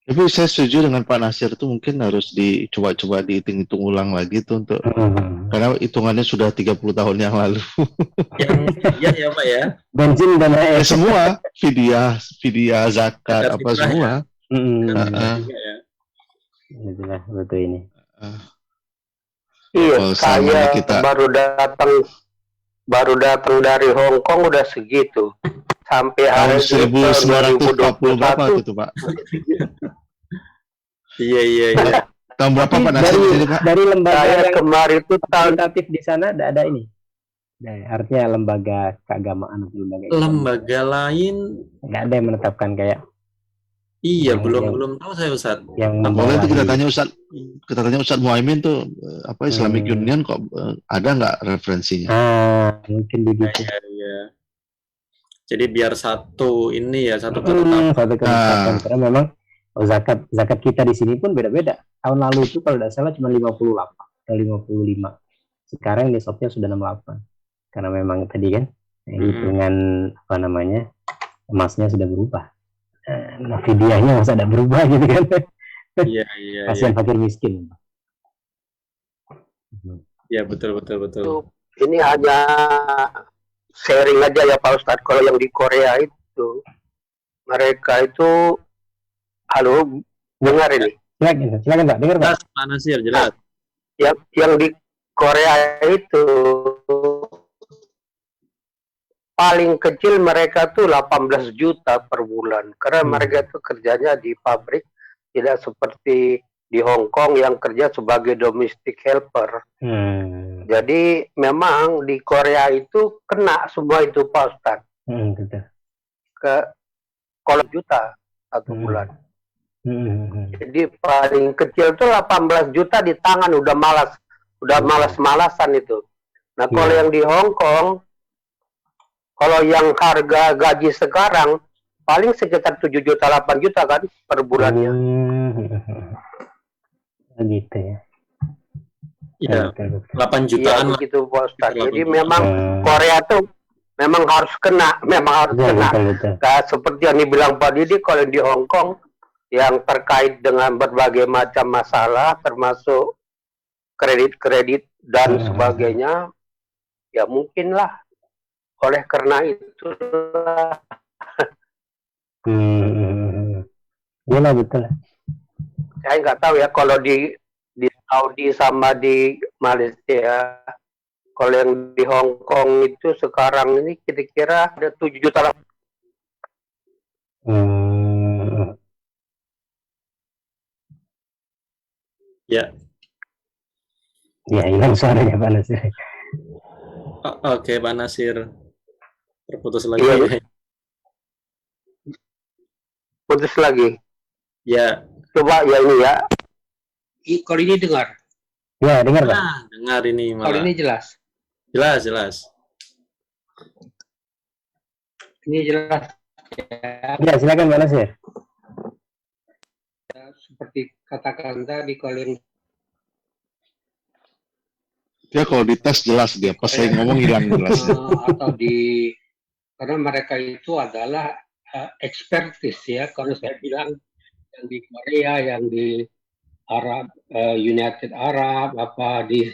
Tapi saya setuju dengan Pak Nasir, itu mungkin harus dicoba-coba dihitung-hitung ulang lagi tuh untuk karena hitungannya sudah 30 tahun yang lalu. Yang iya ya Pak ya. Bensin dan air. Semua fidyah, zakat, Zakat apa fitrah semua. juga ya. Itulah betul ini. Iya, Kalau selama saya kita baru datang dari Hong Kong udah segitu. Sampai tahun hari ini 1940 berapa 2021 itu Pak? Iya. Tahun berapa Tapi Pak Nasir di sini Pak? dari lembaga saya yang kemarin itu tahun fakultatif di sana ada ini. Nah, artinya lembaga keagamaan atau lembaga Islam. Lembaga lain Nggak ada yang menetapkan kayak iya Yang- belum tahu saya Ustaz. yang Boleh itu kita membawahi. tanya Ustaz Muhaimin tuh apa Islamic Hmm. Union kok ada nggak referensinya? Mungkin begitu. Iya. Jadi biar satu ini ya satu ketetapan. Satu kesempatan karena memang zakat kita di sini pun beda-beda. Tahun lalu itu kalau tidak salah cuma 58 atau 55. Sekarang nisabnya sudah 68. Karena memang tadi kan hitungan apa namanya emasnya sudah berubah. Nah, fidyahnya masa ada berubah gitu kan. Iya. Kasihan fakir miskin. Iya betul. ini hanya sharing aja ya Pak Ustadz. Kalau yang di Korea itu mereka itu halo dengar ini Silakan Pak, dengar Pak. Jelas Pak Nasir, jelas. yang di Korea itu paling kecil mereka tuh 18 juta per bulan karena mereka tuh kerjanya di pabrik, tidak seperti di Hong Kong yang kerja sebagai domestic helper. Jadi memang di Korea itu kena semua itu Pak Ustadz. Betul. Kalau juta satu bulan. Jadi paling kecil tuh 18 juta di tangan udah malas-malasan itu. Nah kalau yang di Hong Kong, kalau yang harga gaji sekarang paling sekitar 7 juta 8 juta kan per bulannya. Gitu ya. Iya. Betul. 8 jutaan lah. Begitu Pak Ustadz. Jadi 8 memang Korea tuh memang harus kena. Betul. Nah, seperti yang dibilang Pak Didi, kalau di Hong Kong yang terkait dengan berbagai macam masalah termasuk kredit dan sebagainya, ya mungkinlah oleh karena itu Iya betul. saya nggak tahu ya kalau di Saudi sama di Malaysia. Kalau yang di Hong Kong itu sekarang ini kira-kira ada 7 juta. Ya. Ya hilang suaranya Pak Nasir. Oke Pak Nasir. Terputus lagi. Iya. Putus lagi. Ya. Coba ya ini ya. Kalau ini dengar. Ya dengar Pak. Dengar ini malah. Kalau ini jelas. Jelas. Ini jelas. Ya silakan Pak Nasir. Seperti katakan tadi kalau yang Dia kalau dites jelas dia, pas saya ngomong hilang jelas. atau karena mereka itu adalah ekspertis ya. Kalau saya bilang yang di Korea, yang di Arab, United Arab, apa di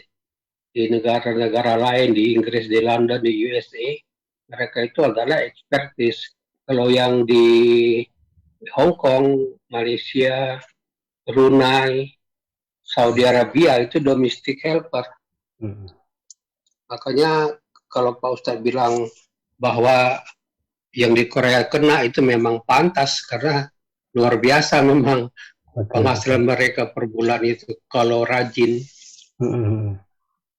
negara-negara lain, di Inggris, di London, di USA, mereka itu adalah ekspertis. Kalau yang di Hong Kong, Malaysia, Brunei, Saudi Arabia itu domestic helper. Makanya kalau Pak Ustadz bilang bahwa yang di Korea kena itu memang pantas karena luar biasa memang penghasilan mereka per bulan itu kalau rajin.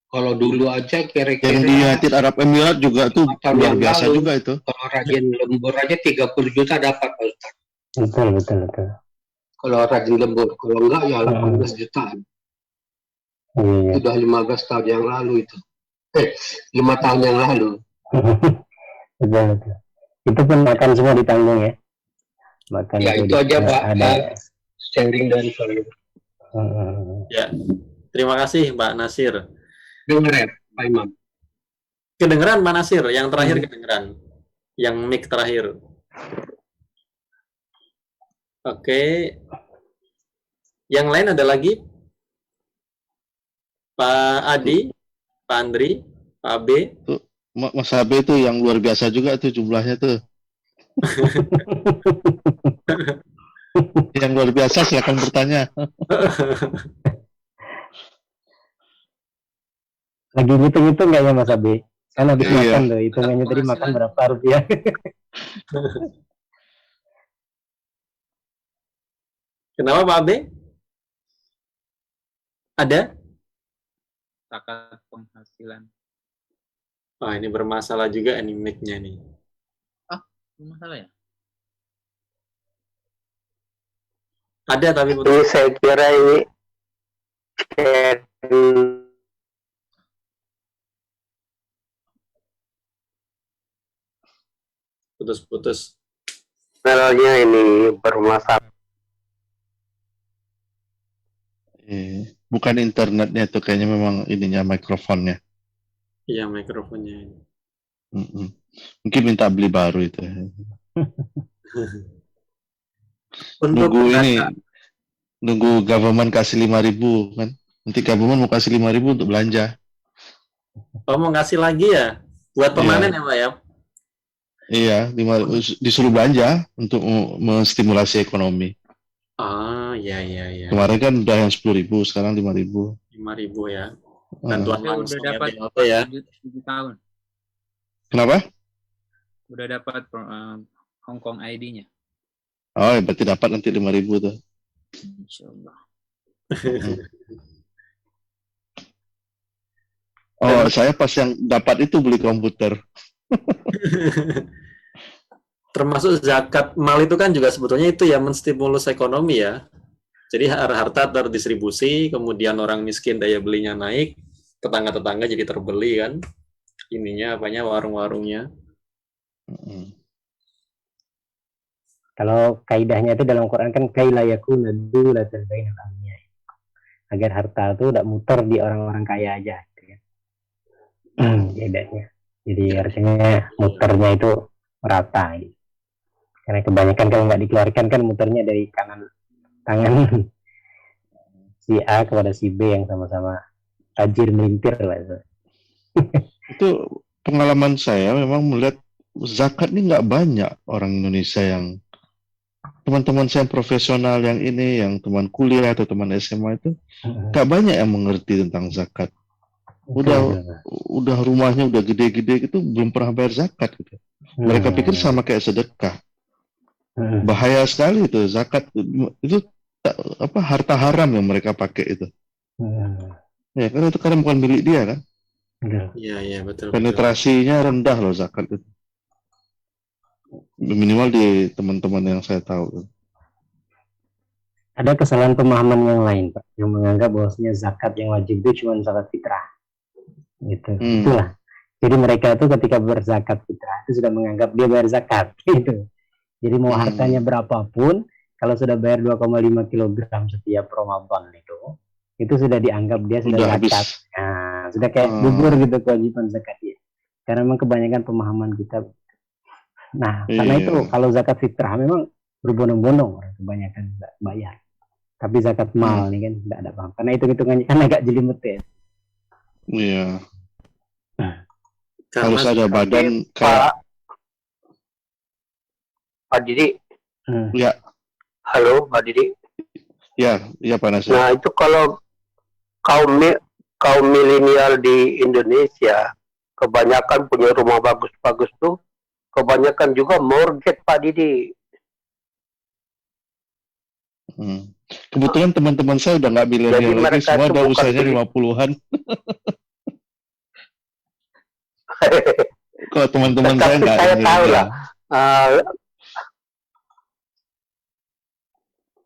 Kalau dulu aja kira-kira Yang di United Arab Emirates juga tuh luar biasa juga itu. Kalau rajin lembur aja 30 juta dapat Pak Ustadz. Betul. Kalau rajin lembur, kalau enggak ya 18 jutaan. Iya. Sudah 15 tahun yang lalu itu. 5 tahun yang lalu. Betul. Itu pun makan semua ditanggung ya. Makan Ya itu aja Pak. Ada. Sharing dari saya. Ya. Terima kasih Pak Nasir. Dengar ya Pak Imam. Kedengeran Pak Nasir, yang terakhir kedengeran. Yang mic terakhir. Oke. Yang lain ada lagi? Pak Adi, Pak Andri, Pak B. Tuh, Mas Abe itu yang luar biasa juga tuh jumlahnya tuh. Yang luar biasa silakan bertanya. Lagi ngitung-ngitung nggak ya Mas Abi? Kan habis Iya. makan tuh, hitungannya tadi makan berapa rupiah. Kenapa Pak B? Ada? Zakat penghasilan. Wah, ini bermasalah juga ini mic-nya nih. Masalah ya? Ada tapi Ini saya kira ini putus-putus. channelnya ini bermasalah. Bukan internetnya tuh kayaknya memang ininya mikrofonnya. Iya, mikrofonnya ini. Mungkin minta beli baru itu. Untuk Nunggu government kasih 5.000 kan. Nanti government mau kasih 5.000 untuk belanja. Oh, mau ngasih lagi ya? Buat pemanen ya Pak ya? Iya, disuruh belanja untuk menstimulasi ekonomi. Ah, iya. Kemarin kan udah yang 10.000, sekarang 5.000. 5.000 ya. Bantuan Udah langsung dapat ya. 7 tahun. Kenapa? Udah dapat Hong Kong ID-nya. Oh, ya, berarti dapat nanti 5.000 tuh. Insyaallah. Oh, saya pas yang dapat itu beli komputer. Termasuk zakat mal itu kan juga sebetulnya itu ya menstimulus ekonomi ya. Jadi harta terdistribusi, kemudian orang miskin daya belinya naik, tetangga-tetangga jadi terbeli kan. Ininya apanya warung-warungnya. Kalau kaidahnya itu dalam Quran kan kaila yakuna dulatan bainal aghniyah. Agar harta itu tidak muter di orang-orang kaya aja. Gitu kan. Kaidahnya. Jadi harusnya muternya itu rata. Gitu. Karena kebanyakan kalau nggak dikeluarkan kan muternya dari tangan si A kepada si B yang sama-sama tajir melintir lah. Itu pengalaman saya memang melihat zakat ini nggak banyak orang Indonesia yang teman-teman saya yang profesional yang ini, yang teman kuliah atau teman SMA itu nggak banyak yang mengerti tentang zakat. Udah rumahnya udah gede-gede gitu belum pernah bayar zakat gitu. Mereka pikir sama kayak sedekah. Bahaya sekali itu zakat itu harta haram yang mereka pakai itu. Ya karena itu karena bukan milik dia kan. Iya betul. Penetrasinya rendah loh zakat itu. Minimal di teman-teman yang saya tahu. Ada kesalahan pemahaman yang lain, Pak, yang menganggap bahwasanya zakat yang wajib itu cuma zakat fitrah. Gitu. Itulah. Jadi mereka itu ketika berzakat fitrah itu sudah menganggap dia bayar zakat gitu. Jadi mau hartanya berapapun, kalau sudah bayar 2,5 kg setiap Ramadan itu sudah dianggap dia sudah zakat. Nah, sudah kayak gugur gitu kewajiban zakatnya. Karena memang kebanyakan pemahaman kita. Nah, karena itu kalau zakat fitrah memang berbondong-bondong orang kebanyakan tidak bayar. Tapi zakat mal nih kan tidak ada paham. Karena hitung-hitungannya kan agak jelimet ya. Iya. Harus ada badan kayak Pak Didi. Ya. Halo, Pak Didi. Ya Pak Nasir. Nah, itu kalau kaum milenial di Indonesia kebanyakan punya rumah bagus-bagus tuh, kebanyakan juga mortgage, Pak Didi. Kebetulan teman-teman saya udah nggak milenial lagi, semua udah usianya 50-an. Kalau teman-teman saya nggak saya tahu lah.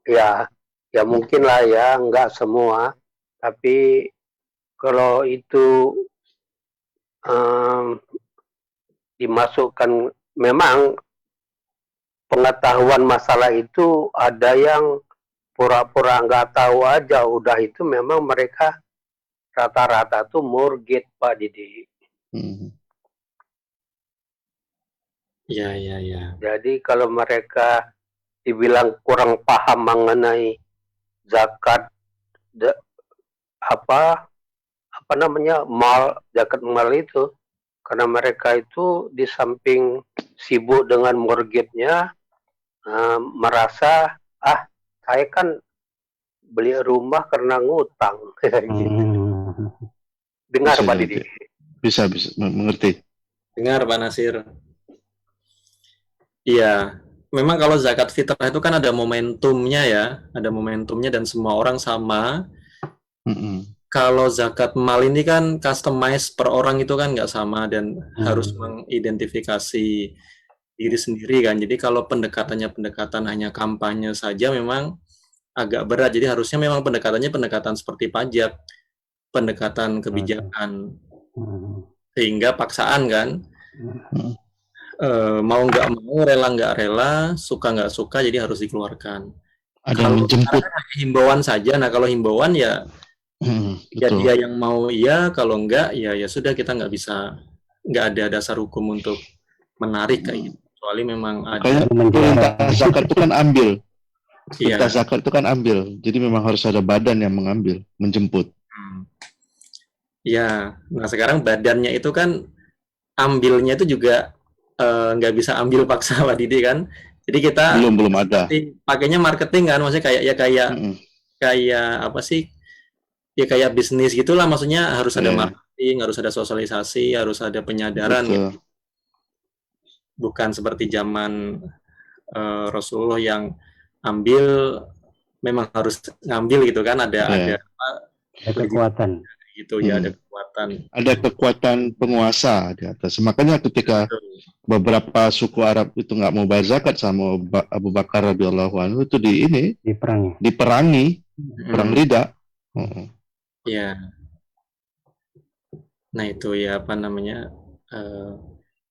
Ya mungkin lah ya, nggak semua. Tapi kalau itu dimasukkan, memang pengetahuan masalah itu ada yang pura-pura nggak tahu aja. Udah itu memang mereka rata-rata tuh mortgage, Pak Didi. Iya. Jadi kalau mereka dibilang kurang paham mengenai zakat da- apa namanya zakat mal itu, karena mereka itu di samping sibuk dengan mortgage-nya, merasa saya kan beli rumah karena ngutang kayak gitu. Dengar Bisa Pak jadi. Didi? Bisa mengerti. Dengar Pak Nasir. Iya, memang kalau zakat fitrah itu kan ada momentumnya ya, ada momentumnya dan semua orang sama. Kalau zakat mal ini kan customize per orang itu kan nggak sama dan harus mengidentifikasi diri sendiri kan. Jadi kalau pendekatannya pendekatan hanya kampanye saja memang agak berat. Jadi harusnya memang pendekatannya pendekatan seperti pajak, pendekatan kebijakan, sehingga paksaan kan. Mau nggak mau, rela nggak rela, suka nggak suka, jadi harus dikeluarkan. Ada Kalau menjemput. himbauan saja, nah kalau himbauan ya, ya Betul. dia yang mau iya, kalau enggak ya sudah, kita nggak ada dasar hukum untuk menarik kayak gitu. Kecuali memang ada. Kayak perintah zakat itu kan ambil. Perintah Iya. zakat itu kan ambil. Jadi memang harus ada badan yang mengambil, menjemput. Ya, nah sekarang badannya itu kan ambilnya itu juga nggak bisa ambil paksa Pak Didi kan. Jadi kita belum ada. Pakainya marketing kan, maksudnya kayak apa sih? Ya kayak bisnis gitulah, maksudnya harus ada marketing, harus ada sosialisasi, harus ada penyadaran. Gitu. Bukan seperti zaman Rasulullah yang ambil memang harus ngambil gitu kan, ada kekuatan. Gitu ya, ada kekuatan. Ada kekuatan penguasa di atas. Makanya ketika beberapa suku Arab itu nggak mau bayar zakat sama Abu Bakar radhiyallahu anhu itu diperangi, perang Ridha. Ya. Nah itu ya apa namanya.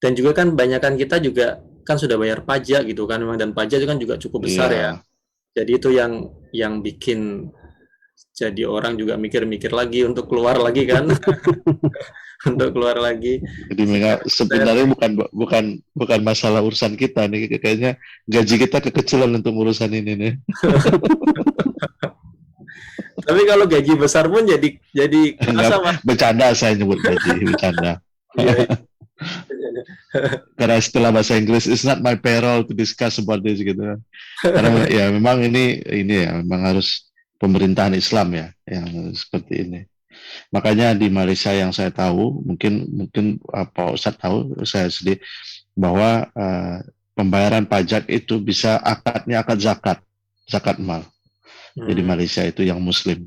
Dan juga kan banyakan kita juga kan sudah bayar pajak gitu kan, memang, dan pajak itu kan juga cukup besar ya. Jadi itu yang bikin jadi orang juga mikir-mikir lagi untuk keluar lagi kan. Untuk keluar lagi. Jadi sebenarnya bukan masalah urusan kita nih, kayaknya gaji kita kekecilan untuk urusan ini nih. Tapi kalau gaji besar pun jadi kerasa, Mas. Bercanda, saya nyebut gaji, bercanda. Karena istilah bahasa Inggris, it's not my payroll to discuss about this gitu. Karena ya memang ini ya memang harus pemerintahan Islam ya yang seperti ini. Makanya di Malaysia yang saya tahu, mungkin Pak Ustadz tahu, saya sendiri, bahwa pembayaran pajak itu bisa akadnya akad zakat mal. Jadi Malaysia itu yang Muslim.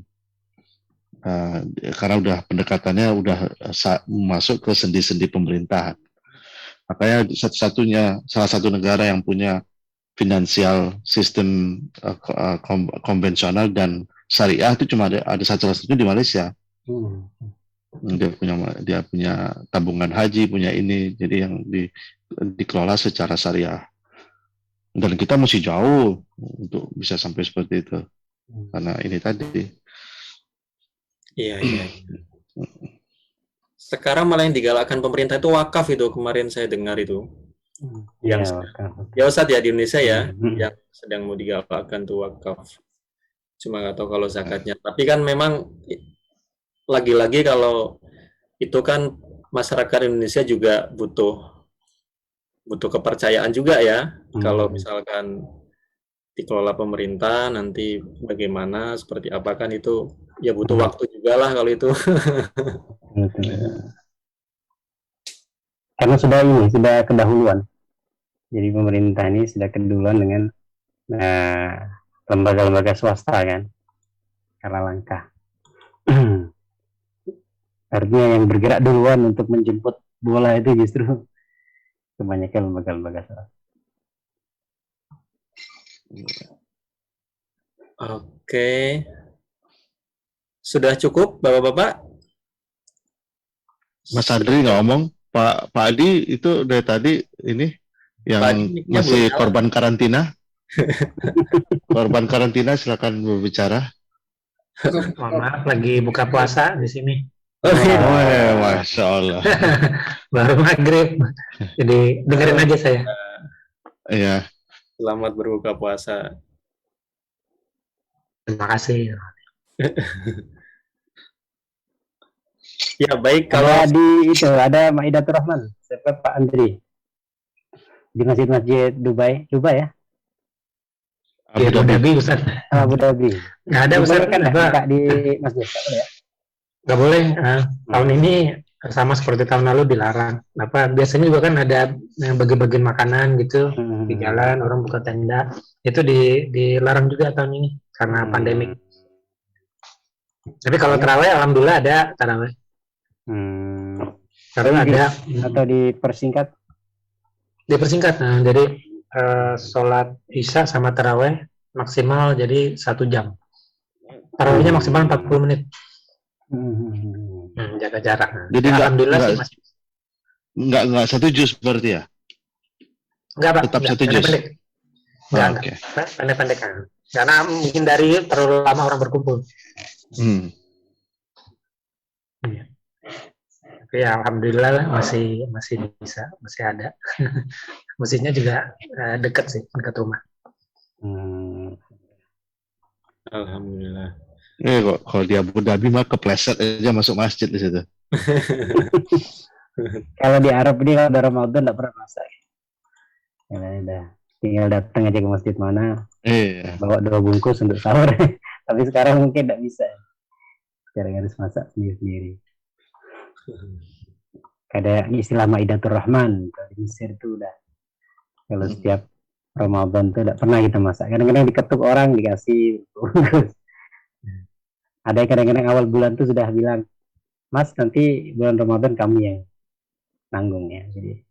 Karena udah pendekatannya udah masuk ke sendi-sendi pemerintahan. Makanya salah satu negara yang punya finansial sistem konvensional dan syariah itu cuma ada satu-satunya di Malaysia. Dia punya tabungan haji, punya ini, jadi yang dikelola secara syariah. Dan kita masih jauh untuk bisa sampai seperti itu, karena ini tadi. Iya. Sekarang malah yang digalakkan pemerintah itu wakaf itu, kemarin saya dengar itu. Yang ya Ustadz ya di Indonesia ya, yang sedang mau digalakkan tuh wakaf. Cuma nggak tahu kalau zakatnya. Tapi kan memang lagi-lagi kalau itu kan masyarakat Indonesia juga butuh kepercayaan juga ya. Kalau misalkan dikelola pemerintah, nanti bagaimana, seperti apa kan itu ya butuh waktu juga lah kalau itu. Karena sudah kedahuluan. Jadi pemerintah ini sudah keduluan dengan lembaga-lembaga swasta kan, karena langkah. Artinya yang bergerak duluan untuk menjemput bola itu justru kebanyakan lembaga-lembaga swasta. Oke. Sudah cukup Bapak-bapak? Mas Adri nggak ngomong, Pak Adi itu dari tadi ini yang masih korban karantina. Korban karantina, silakan berbicara. Mohon maaf, lagi buka puasa di sini. Masya Allah. Baru maghrib, jadi dengerin aja saya. Iya. Selamat berbuka puasa. Terima kasih. Ya baik, kalau Kalau di itu ada Maidatur Rahman, siapa Pak Andri di masjid-masjid Dubai ya, Di Abu Dhabi, Ustaz. Abu Dhabi. Nggak ada, Ustaz. Dibolehkan nggak Apa, buka di masjid? Nggak boleh ya? nggak boleh. Tahun ini sama seperti tahun lalu dilarang. Apa, biasanya juga kan ada yang bagi-bagi makanan gitu di jalan, orang buka tenda. Itu dilarang juga tahun ini karena pandemi. Tapi kalau terawih, alhamdulillah ada terawih. Karena ada Atau dipersingkat? dipersingkat. Nah, jadi sholat isya sama terawih maksimal jadi 1 jam. Terawihnya maksimal 40 menit. Jaga jarak. Jadi Ya, alhamdulillah sih masih. nggak 1 juz berarti ya? Enggak, Pak. Tetap Enggak, 1 juz. pendek-pendek. Enggak, Oke. pendek-pendek kan. Karena mungkin dari terlalu lama orang berkumpul. Iya. Tapi ya alhamdulillah lah, masih bisa, masih ada. Masjidnya juga dekat sih, dekat rumah. alhamdulillah. Kok kalau di Abu Dhabi mah kepleset aja masuk masjid di situ. Kalau di Arab ini kalau ada Ramadan nggak pernah masak. Ya, udah tinggal datang aja ke masjid mana, Iya. bawa 2 bungkus untuk sahur. Tapi sekarang mungkin nggak bisa. Sekarang harus masak sendiri-sendiri. Ada istilah Maidatur Rahman kalau di Mesir itu udah. Kalau setiap Ramadan tuh nggak pernah kita masak. Kadang-kadang diketuk orang dikasih bungkus. Ada yang kadang-kadang awal bulan tuh sudah bilang, Mas nanti bulan Ramadan kamu yang nanggung ya. Jadi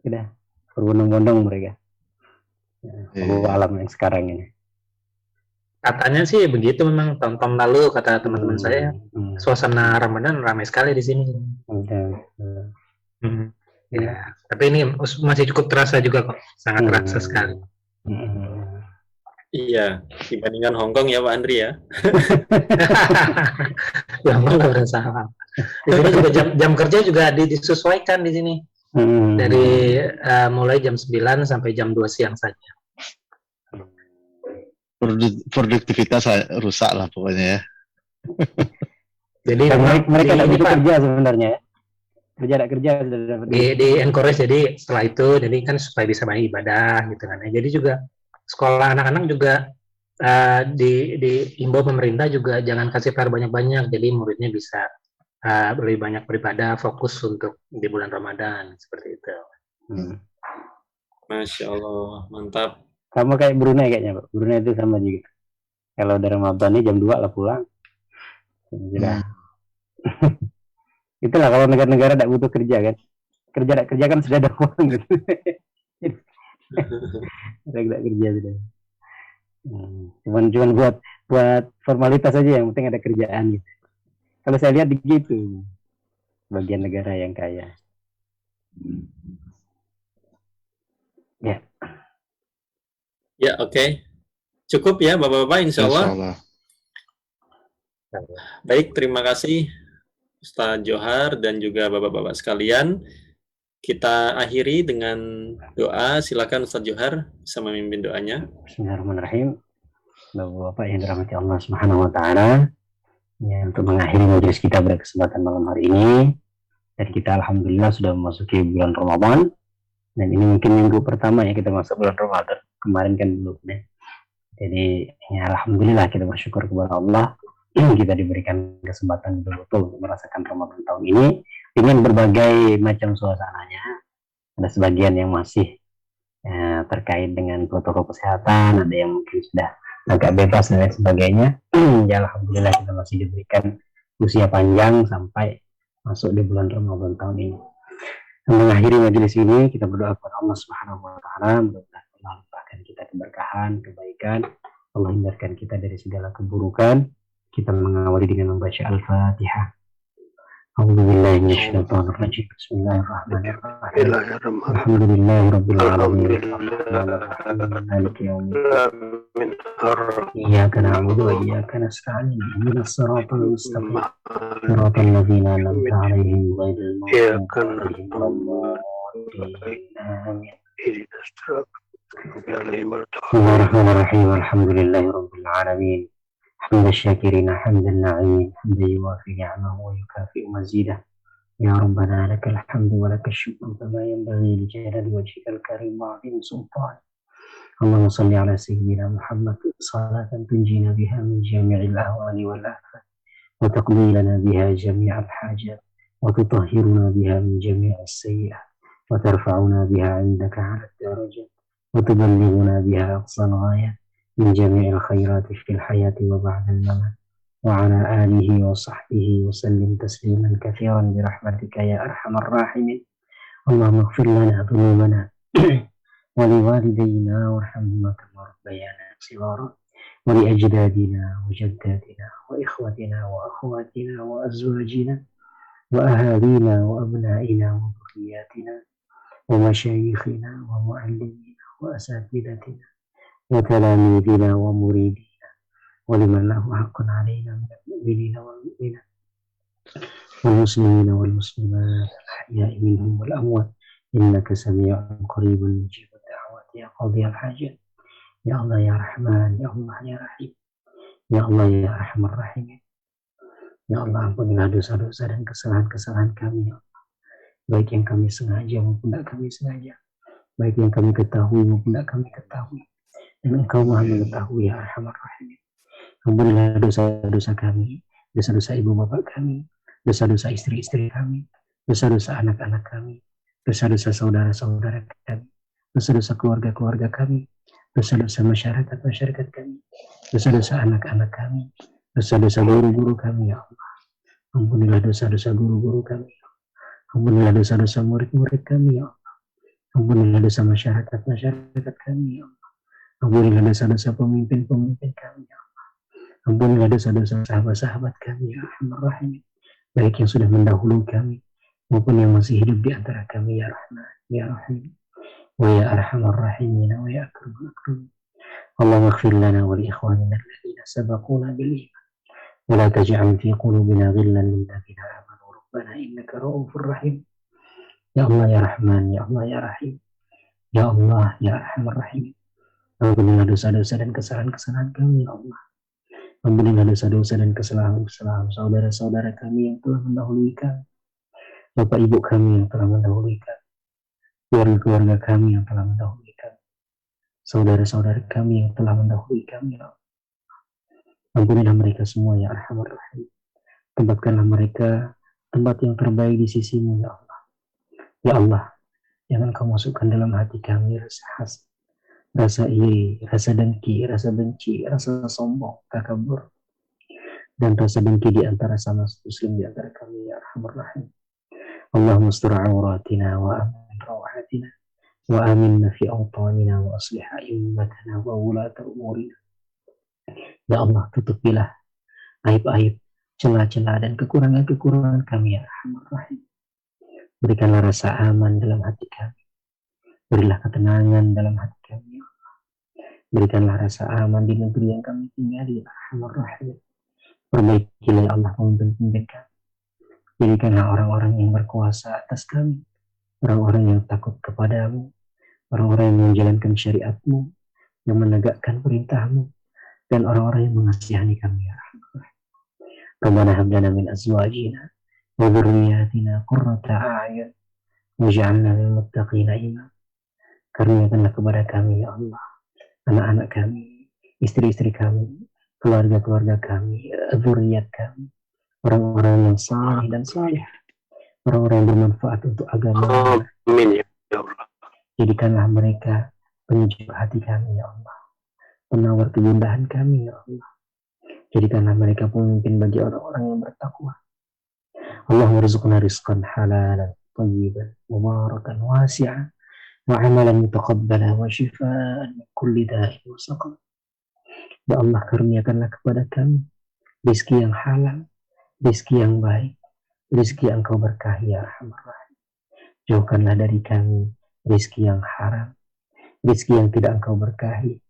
sudah berbondong-bondong mereka. Alam yang sekarang ini. Katanya sih begitu memang tahun-tahun lalu kata teman-teman saya. Suasana Ramadan ramai sekali di sini. Ya, tapi ini masih cukup terasa juga kok, sangat terasa sekali. Iya, dibandingkan Hong Kong ya Pak Andri ya. Ya malah berasa. Di sini juga jam kerja juga disesuaikan di sini. Dari mulai jam 9 sampai jam 2 siang saja. Produktivitas rusak lah pokoknya ya. Jadi mereka tidak butuh kerja sebenarnya ya. Kerja sudah dapat di encourage, jadi setelah itu jadi kan supaya bisa banyak ibadah gitu kan. Jadi juga sekolah anak-anak juga diimbau pemerintah juga jangan kasih PR banyak-banyak, jadi muridnya bisa lebih banyak beribadah, fokus untuk di bulan Ramadan seperti itu. Masya Allah, mantap. Sama kayak Brunei kayaknya Pak. Brunei itu sama juga. Kalau dari Ramadan ini jam 2 lah pulang. Sudah. Itulah kalau negara-negara tidak butuh kerja kan. Kerja kan sudah ada uang gitu. Tidak kerja sudah. Cuman buat formalitas aja, yang penting ada kerjaan gitu. Kalau saya lihat begitu. Bagian negara yang kaya. Ya. Ya, oke. Cukup ya Bapak-Bapak, insya Allah. Baik, terima kasih Ustadz Johar dan juga Bapak-Bapak sekalian. Kita akhiri dengan doa. Silakan Ustadz Johar bisa memimpin doanya. Bismillahirrahmanirrahim. Bapak-bapak yang dirahmati Allah Subhanahu wa taala, ya, untuk mengakhiri majelis kita pada kesempatan malam hari ini, dan kita alhamdulillah sudah memasuki bulan Ramadan, dan ini mungkin minggu pertama ya kita masuk bulan Ramadan. Kemarin kan belum ya. Jadi ya alhamdulillah kita bersyukur kepada Allah kita diberikan kesempatan betul-betul untuk merasakan Ramadan tahun ini dengan berbagai macam suasananya. Ada sebagian yang masih terkait dengan protokol kesehatan, ada yang mungkin sudah agak bebas dan lain sebagainya. Ya alhamdulillah kita masih diberikan usia panjang sampai masuk di bulan Ramadan tahun ini. Mengakhiri majelis ini kita berdoa kepada Allah Subhanahu wa taala, mudah-mudahan Allah limpahkan kita keberkahan, kebaikan, Allah hindarkan kita dari segala keburukan. Kita mengawali dengan membaca Al-Fatihah. A'udzubillahi minasyaitonir rajim. Bismillahirrahmanirrahim. Alhamdulillahirabbil alamin. Maliki yaumiddin. Iyyaka na'budu wa iyyaka nasta'in. Ihdinas siratal mustaqim. Siratal ladzina an'amta 'alaihim ghairil maghdubi 'alaihim. Amin. Bismillahirrahmanirrahim. Alhamdulillahirabbil alamin. حمد الشاكرين حمد الناعمين حمدا يوافي نعمه ويكافئ مزيده. يا ربنا لك الحمد ولك الشكر كما ينبغي لجلال وجهك الكريم وعظيم سلطانك. اللهم صل على سيدنا محمد صلاة تنجينا بها من جميع الأهوال والآفات وتقضي لنا بها جميع الحاجات وتطهرنا بها من جميع السيئات وترفعنا بها عندك على الدرجات وتبلغنا بها أقصى الغايات من جميع الخيرات في الحياة وبعد الممات. وعلى آله وصحبه وسلم تسليما كثيرا برحمتك يا أرحم الراحمين. اللهم اغفر لنا ذنوبنا ولوالدينا وارحمهما كما ربيانا صغارا ولأجدادنا وجداتنا وإخوتنا وأخواتنا وأزواجنا وأهالينا وأبنائنا وذرياتنا ومشايخنا ومعلمينا وأساتذتنا وتلاميذنا ومريدينا ولمن له حق علينا من المؤمنين والمؤمنات والمسلمين والمسلمات الأحياء منهم والأموات إنك سميع قريب مجيب الدعوات يا قاضي الحاجات. Ya Allah ya Rahman, ya Allah ya Rahim, ya Allah ya Arhamar Rahimin. Ya Allah ampunilah dosa-dosa dan kesalahan-kesalahan kami, ya Allah. Baik yang kami sengaja maupun tidak kami sengaja, baik yang kami ketahui maupun tidak kami ketahui. Dan Engkau Maha mengetahui ya Arhamar Rahimin. Ampunilah dosa-dosa kami, dosa-dosa ibu bapak kami, dosa-dosa istri-istri kami, dosa-dosa anak-anak kami, dosa-dosa saudara-saudara kami, dosa-dosa keluarga-keluarga kami, dosa-dosa masyarakat kami, dosa-dosa anak-anak kami, dosa-dosa guru-guru kami ya Allah. Ampunilah dosa-dosa guru-guru kami ya Allah. Ampunilah dosa-dosa murid-murid kami ya Allah. Ampunilah dosa masyarakat kami ya Allah. Ampunilah dosa-dosa pemimpin-pemimpin kami ya Allah. Ampunilah dosa-dosa sahabat-sahabat kami ya Arhamar Rahimin, baik yang sudah mendahului kami maupun yang masih hidup di antara kami ya Rahman ya Rahim. ويا أرحم الراحمين ويا أكرم الأكرمين. اللهم اغفر لنا ولإخواننا الذين سبقونا بالإيمان ولا تجعل في قلوبنا غلا للذين آمنوا ربنا إنك رؤوف رحيم. يا الله يا رحمن يا الله يا رحيم يا الله يا أرحم الراحمين. Ampunilah dosa-dosa dan kesalahan-kesalahan kami ya Allah. Ampunilah dosa-dosa dan kesalahan-kesalahan saudara-saudara kami yang telah mendahului kami, bapak ibu kami yang telah mendahului kami, keluarga-keluarga kami yang telah mendahului kami, saudara-saudara kami yang telah mendahului kami. Ampunilah mereka semua ya Arhamar Rahim. Tempatkanlah mereka tempat yang terbaik di sisimu ya Allah. Ya Allah, jangan Kau masukkan dalam hati kami rasa hasad, rasa iri, rasa dengki, rasa benci, rasa sombong, takabur, dan rasa dengki di antara sama muslim di antara kami ya Arhamar Rahim. Allahumma astur auratina wa amin روحاتنا وآمنا في أوطاننا وأصلح أئمتنا وولاة أمورنا. Ya Allah, tutupilah aib-aib, celah-celah dan kekurangan-kekurangan kami ya Arhamar Rahim. Berikanlah rasa aman dalam hati kami, berilah ketenangan dalam hati kami ya Allah. Berikanlah rasa aman di negeri yang kami tinggali ya Arhamar Rahim. Perbaikilah ya Allah pemimpin-pemimpin kami, jadikanlah orang-orang yang berkuasa atas kami, orang-orang yang takut kepadamu, orang-orang yang menjalankan syariatmu, yang menegakkan perintahmu, dan orang-orang yang mengasihani kami ya Rahman. Rabbana hab lana min azwajina wa dhurriyyatina qurrata a'yun waj'alna lil muttaqina imama. Karuniakanlah kepada kami ya Allah, anak-anak kami, istri-istri kami, keluarga-keluarga kami, dzurriyyat kami, orang-orang yang saleh dan saleh, orang-orang yang bermanfaat untuk agama. Amin ya Allah. Jadikanlah mereka penyejuk hati kami ya Allah, penawar kegundahan kami ya Allah. Jadikanlah mereka pemimpin bagi orang-orang yang bertakwa. Allahumma rizqna rizqan halalan tayyiban mubarakan wasi'an wa amalan mutaqabbala wa shifaan min kulli da'in wa saqam. Ya Allah, karuniakanlah kepada kami rezeki yang halal, rezeki yang baik, rezeki yang Kau berkahi ya Arhamar Rahim. Jauhkanlah dari kami rezeki yang haram, rezeki yang tidak Engkau berkahi,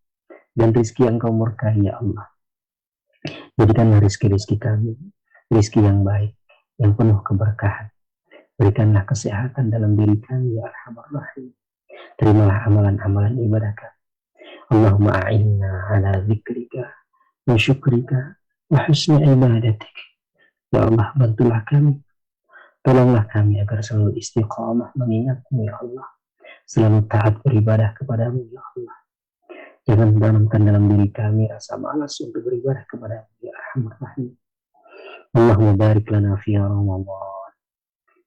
dan rezeki yang Kau murkai ya Allah. Jadikanlah rezeki-rezeki kami rezeki yang baik, yang penuh keberkahan. Berikanlah kesehatan dalam diri kami ya Arhamar Rahim. Terimalah amalan-amalan ibadah kami. Allahumma a'inna ala zikrika wa syukrika wa husni ibadatik. Ya Allah, bantulah kami, tolonglah kami agar selalu istiqamah mengingatmu ya Allah, selalu taat beribadah kepadamu ya Allah. Jangan tanamkan dalam diri kami rasa malas untuk beribadah kepadamu ya Arhamar Rahim. Allahumma barik lana fi Ramadan.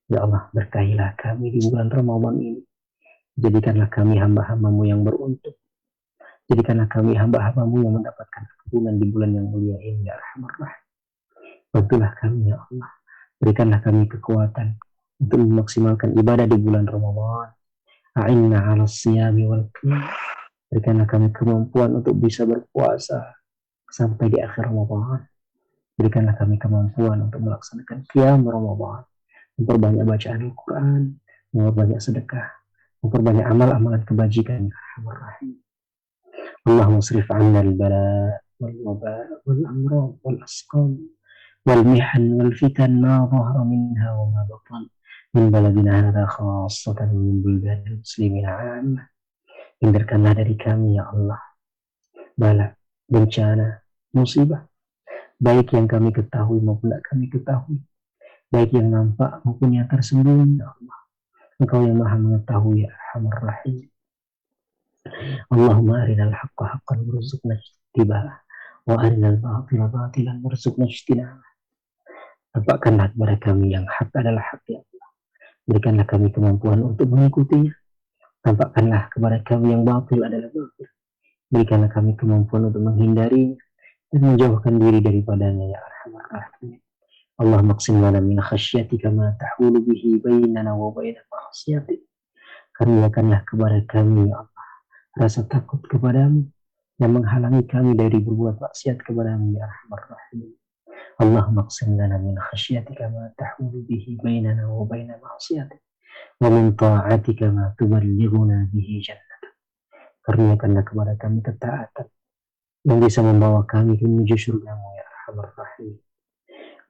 Ya Allah, berkahilah kami di bulan Ramadan ini. Jadikanlah kami hamba-hambamu yang beruntung. Jadikanlah kami hamba-hambamu yang mendapatkan keuntungan di bulan yang mulia ini ya Arhamar Rahim. Bantulah kami ya Allah. Berikanlah kami kekuatan untuk memaksimalkan ibadah di bulan Ramadan. A'inna 'ala siyami wal qiyam. Berikanlah kami kemampuan untuk bisa berpuasa sampai di akhir Ramadan. Berikanlah kami kemampuan untuk melaksanakan qiyam Ramadan, memperbanyak bacaan Al-Quran, memperbanyak sedekah, memperbanyak amal-amalan kebajikan ya Arhamar Rahim. Allahumma srif 'anna al-bala wal waba wal amrad wal asqam wal mihan wal fitan ma dhahara minha wa ma batan min baladina hadha khassatan min buldanil muslimin 'ammah. Hindarkanlah dari kami ya Allah bala, bencana, musibah, baik yang kami ketahui maupun tidak kami ketahui, baik yang nampak maupun yang tersembunyi ya Allah. Engkau yang maha mengetahui ya Arhamar Rahim. Allahumma arinal haqqa haqqan warzuqna ittiba'ah wa arinal batila batilan warzuqna ijtinabah. Tampakkanlah kepada kami yang hak adalah hak ya Allah. Berikanlah kami kemampuan untuk mengikutinya. Tampakkanlah kepada kami yang batil adalah batil. Berikanlah kami kemampuan untuk menghindarinya dan menjauhkan diri daripadanya ya Arhamar Rahim. Allah maqsim lana min khasyatika ma tahulu bihi bainana wa baina ma'asiyatik. Karuniakanlah kepada kami ya Allah rasa takut kepadamu yang menghalangi kami dari berbuat maksiat kepadamu ya Arhamar Rahim. Allah maqsim lana min khasyatika ma tahulu bihi bainana wa baina ma'asiyatik. Wa min ta'atika ma tuballighuna bihi jannatak. Karuniakanlah kepada kami ketaatan yang bisa membawa kami menuju surgamu ya Arhamar Rahim.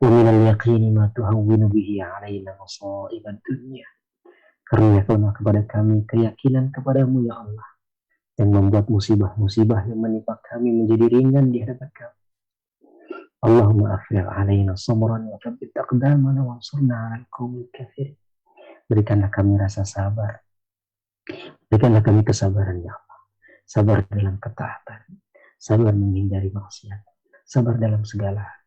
Wa min al-yaqini ma tuhawwinu bihi 'alaina masa'ibad dunya. Karuniakanlah kepada kami keyakinan kepadamu ya Allah yang membuat musibah-musibah yang menimpa kami menjadi ringan di hadapan kami. Allahumma afrigh 'alaina sabran wa thabbit aqdamana wansurna 'alal qaumil kafirin. Berikanlah kami rasa sabar. Berikanlah kami kesabaran ya Allah. Sabar dalam ketaatan. Sabar menghindari maksiat. Sabar dalam segala hal.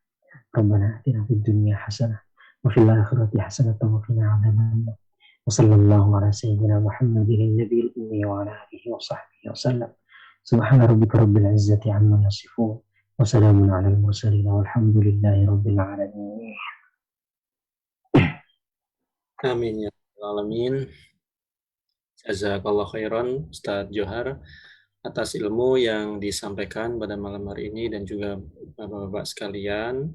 Rabbana atina fid dunya hasanah wa fil akhirati hasanah wa qina adzabannar. Wa sallallahu ala sayyidina Muhammadin nabiyil ummi wa ala alihi wa sahbihi wa sallam. Subhana rabbika rabbil izzati amma yasifun. Wa salamun ala al-mursalin walhamdulillahi rabbil alamin. Amin ya Alamin. Jazakallah khairan Ustadz Johar atas ilmu yang disampaikan pada malam hari ini dan juga Bapak-Bapak sekalian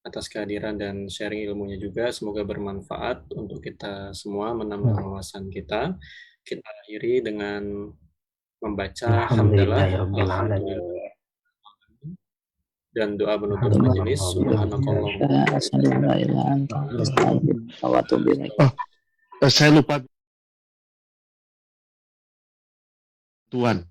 atas kehadiran dan sharing ilmunya juga. Semoga bermanfaat untuk kita semua, menambah wawasan kita. Kita akhiri dengan membaca hamdalah dan doa penutup majelis. Subhanallah. Saya lupa Tuan.